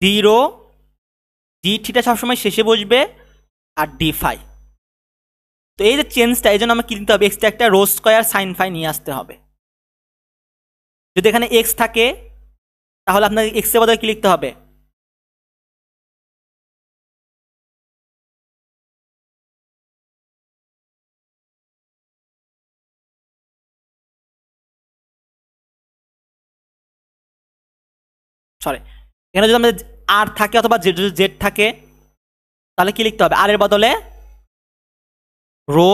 0 ডি থিটা সবসময় শেষে বসবে আর ডি ফাই। তো এই যে চেঞ্জটা, এই জন্য আমাকে কি নিতে হবে, এক্সট্রা একটা রো স্কোয়ার সাইন ফাই নিয়ে আসতে হবে। যদি এখানে এক্স থাকে তাহলে আপনাকে এক্স এর বদলে কি লিখতে হবে, সরি, এখানে যদি আমাদের আর থাকে অথবা জেড থাকে তাহলে কি লিখতে হবে, আর এর বদলে রো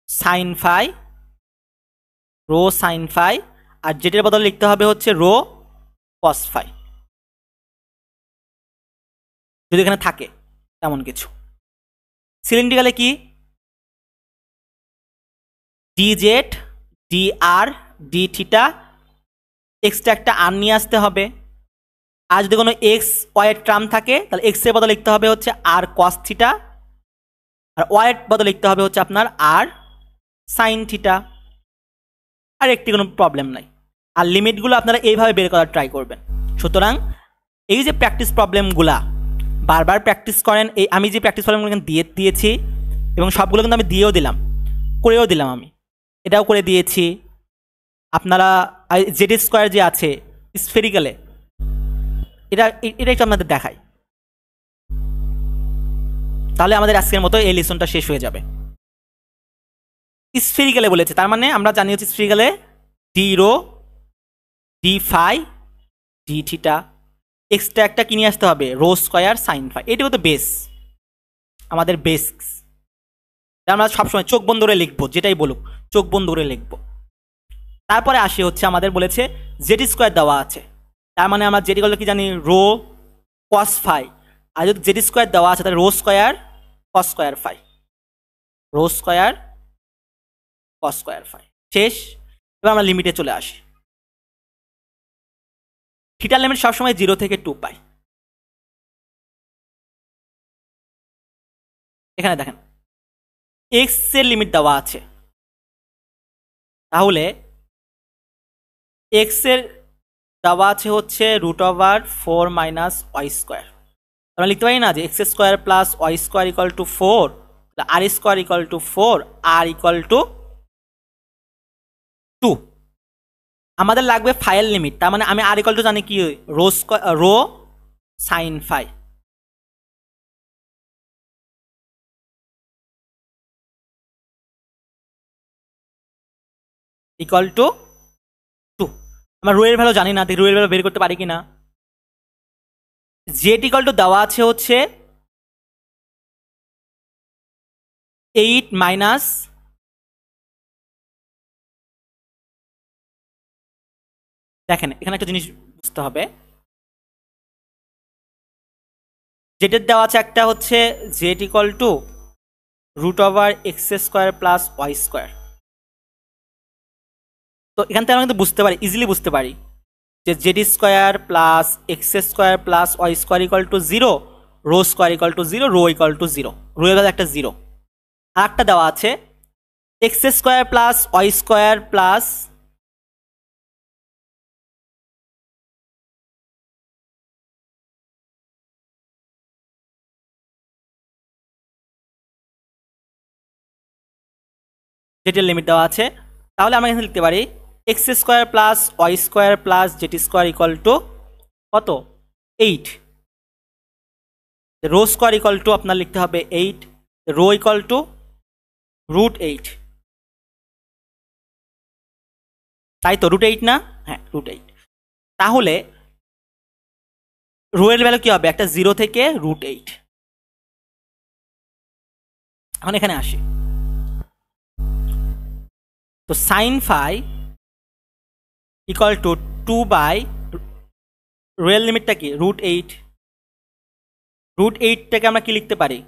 সাইন ফাই, আর জেড এর বদলে লিখতে হবে হচ্ছে রো কস ফাই, যদি এখানে থাকে তেমন কিছু। সিলিন্ড্রিক্যালে কি, D Z D r d theta, extra একটা আর নিয়ে আসতে হবে। আর যদি কোনো এক্স ওয়াইয়ের টার্ম থাকে তাহলে এক্স এর বদলে লিখতে হবে হচ্ছে আর কস থিটা, আর ওয়াইয়ের বদলে লিখতে হবে হচ্ছে আপনার আর সাইন থিটা। আর একটি কোনো প্রবলেম নাই। আর লিমিটগুলো আপনারা এইভাবে বের করার ট্রাই করবেন। সুতরাং এই যে প্র্যাকটিস প্রবলেমগুলা বারবার প্র্যাকটিস করেন। এই আমি যে প্র্যাকটিস প্রবলেমগুলো দিয়েছি এবং সবগুলো কিন্তু আমি দিয়েও দিলাম, করেও দিলাম, আমি এটাও করে দিয়েছি। আপনারা জেড স্কোয়ার যে আছে স্ফেরিক্যালে, এটা একটু আপনাদের দেখাই, তাহলে আমাদের আজকের মতো এই লেসনটা শেষ হয়ে যাবে। স্ফেরিক্যালে বলেছে, তার মানে আমরা জানি হচ্ছে স্ফেরিক্যালে d rho d phi d theta, extra একটা কিনে আসতে হবে রো স্কোয়ার সাইন ফাই। এটাও তো বেস, আমাদের বেস, আমরা সবসময় চোখ বন্ধ করে লিখবো, যেটাই বলুক চোখ বন্ধ করে লিখবো। তারপরে আসি হচ্ছে আমাদের বলেছে জেড স্কোয়ার দেওয়া আছে, তার মানে আমরা জেড কি জানি, রো কস ফাই। আর যদি জেড স্কোয়ার দেওয়া আছে তাহলে rho square cos square phi, rho square cos square phi. শেষ। এবার আমরা লিমিটে চলে আসি। থিটার লিমিট সবসময় 0 থেকে 2 পাই। এখানে দেখেন এক্স এর লিমিট দেওয়া আছে, তাহলে এক্স এর দেওয়া আছে হচ্ছে √4 মাইনাস ওয়াই স্কোয়ার। আমরা লিখতে পারি না যে x square plus y square equal to 4, R square equal to 4, R equal to 2। আমাদের লাগবে ফাইয়ের লিমিট, তার মানে আমি আর ইকুয়াল টু জানি কি, rho sine phi equal to 2। আমরা রো এর ভ্যালু জানি না, রো এর ভ্যালু বের করতে পারি কিনা। জেড ইকুয়াল টু দেওয়া আছে হচ্ছে 8 মাইনাস দেখেন এখানে একটা জিনিস বুঝতে হবে, যেটার দেওয়া আছে একটা হচ্ছে z equal to root over x square plus y square. তো এখান থেকে আমরা কিন্তু বুঝতে পারি, ইজিলি বুঝতে পারি যে z square plus x square plus y square equal to 0, rho square equal to 0, rho equal to 0, rho এর একটা 0। আর একটা দেওয়া আছে x square plus y square plus জেটের লিমিট দেওয়া আছে। তাহলে আমরা এখানে লিখতে পারি x square plus y square plus z square equal to কত 8, রো স্কোয়ার ইকুয়াল টু আপনার লিখতে হবে 8, রো ইকুয়াল টু রুট 8, তাই তো রুট 8 না? হ্যাঁ রুট 8। তাহলে রো এর ভ্যালু কি হবে? একটা 0 থেকে রুট 8। এখন এখানে আসি, তো sine phi equal to 2 by রোয়ের লিমিটটা কি রুট 8, রুট 8টাকে আমরা কি লিখতে পারি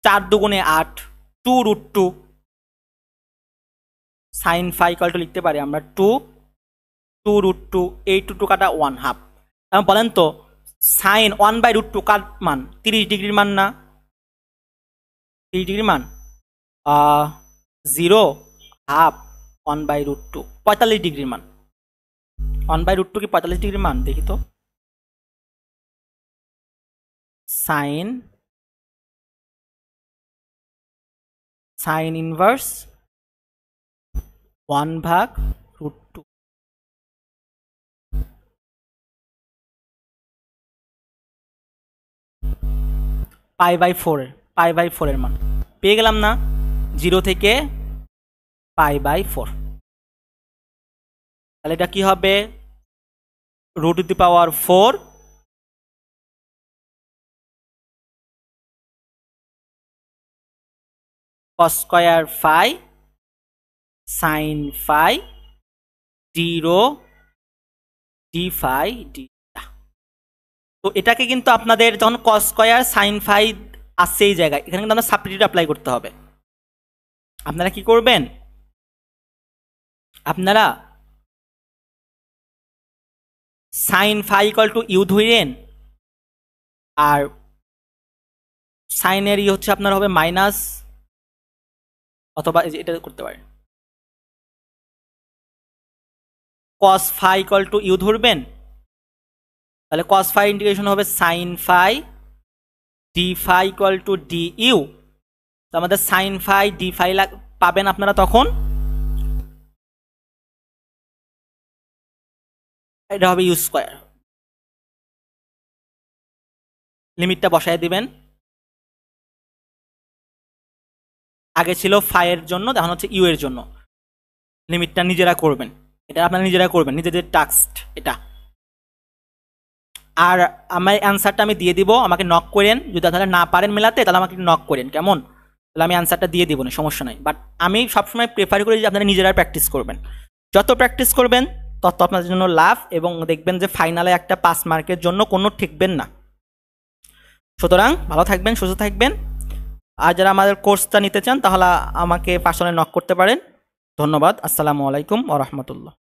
4 দুগুণে 8, 2 root 2, sine phi equal to লিখতে পারি আমরা 2 রুট 2, 8 টু 2 কাটা 1 হাফ। এখন বলেন তো সাইন 1 বাই রুট 2 কার মান? 30 ডিগ্রির মান না? 30 ডিগ্রির মান 0 হাফ 1 বাই রুট 2, 45 ডিগ্রির মান। 1 বাই রুট 2 কি 45 ডিগ্রির মান? দেখি তো, সাইন ইনভার্স 1 ভাগ রুট 2, পাই বাই 4 এর মান পেয়ে গেলাম না? 0 থেকে পাই বাই 4। তাহলে এটা কি হবে root to the power 4 cos square phi sine phi d rho d phi d. তো এটাকে কিন্তু আপনাদের যখন cos স্কয়ার সাইন ফাই আসছে এই জায়গায়, এখানে কিন্তু আপনার সাবস্টিটিউট অ্যাপ্লাই করতে হবে। আপনারা কি করবেন, আপনারা sine phi equal to u ধরেন, আর সাইনের হচ্ছে আপনার হবে মাইনাস, অথবা এটা করতে পারেন cos phi equal to u ধরবেন, তাহলে cos ফাই ইন্টিগ্রেশন হবে sine phi d phi equal to d u. তো আমাদের সাইন ফাই ডি ফাই পাবেন আপনারা তখন, এটা হবে ইউ স্কোয়ার। লিমিটটা বসায় দিবেন, আগে ছিল ফাই এর জন্য, এখন হচ্ছে ইউ এর জন্য। লিমিটটা নিজেরা করবেন, এটা আপনারা নিজেরা করবেন, নিজেদের টাস্ক এটা। আর আমার অ্যান্সারটা আমি দিয়ে দিব, আমাকে নক করেন, যদি তাহলে না পারেন মেলাতে তাহলে আমাকে নক করেন, কেমন? তাহলে আমি অ্যান্সারটা দিয়ে দিব না, সমস্যা নাই। বাট আমি সবসময় প্রেফার করি যে আপনারা নিজেরা প্র্যাকটিস করবেন, যত প্র্যাকটিস করবেন তত আপনাদের জন্য লাভ, এবং দেখবেন যে ফাইনালে একটা 5 মার্কের জন্য কোনো ঠেকবেন না। সুতরাং ভালো থাকবেন, সুস্থ থাকবেন। আর যারা আমাদের কোর্সটা নিতে চান তাহলে আমাকে পার্সোনালি নক করতে পারেন। ধন্যবাদ। আসসালামু আলাইকুম ওয়া রাহমাতুল্লাহ।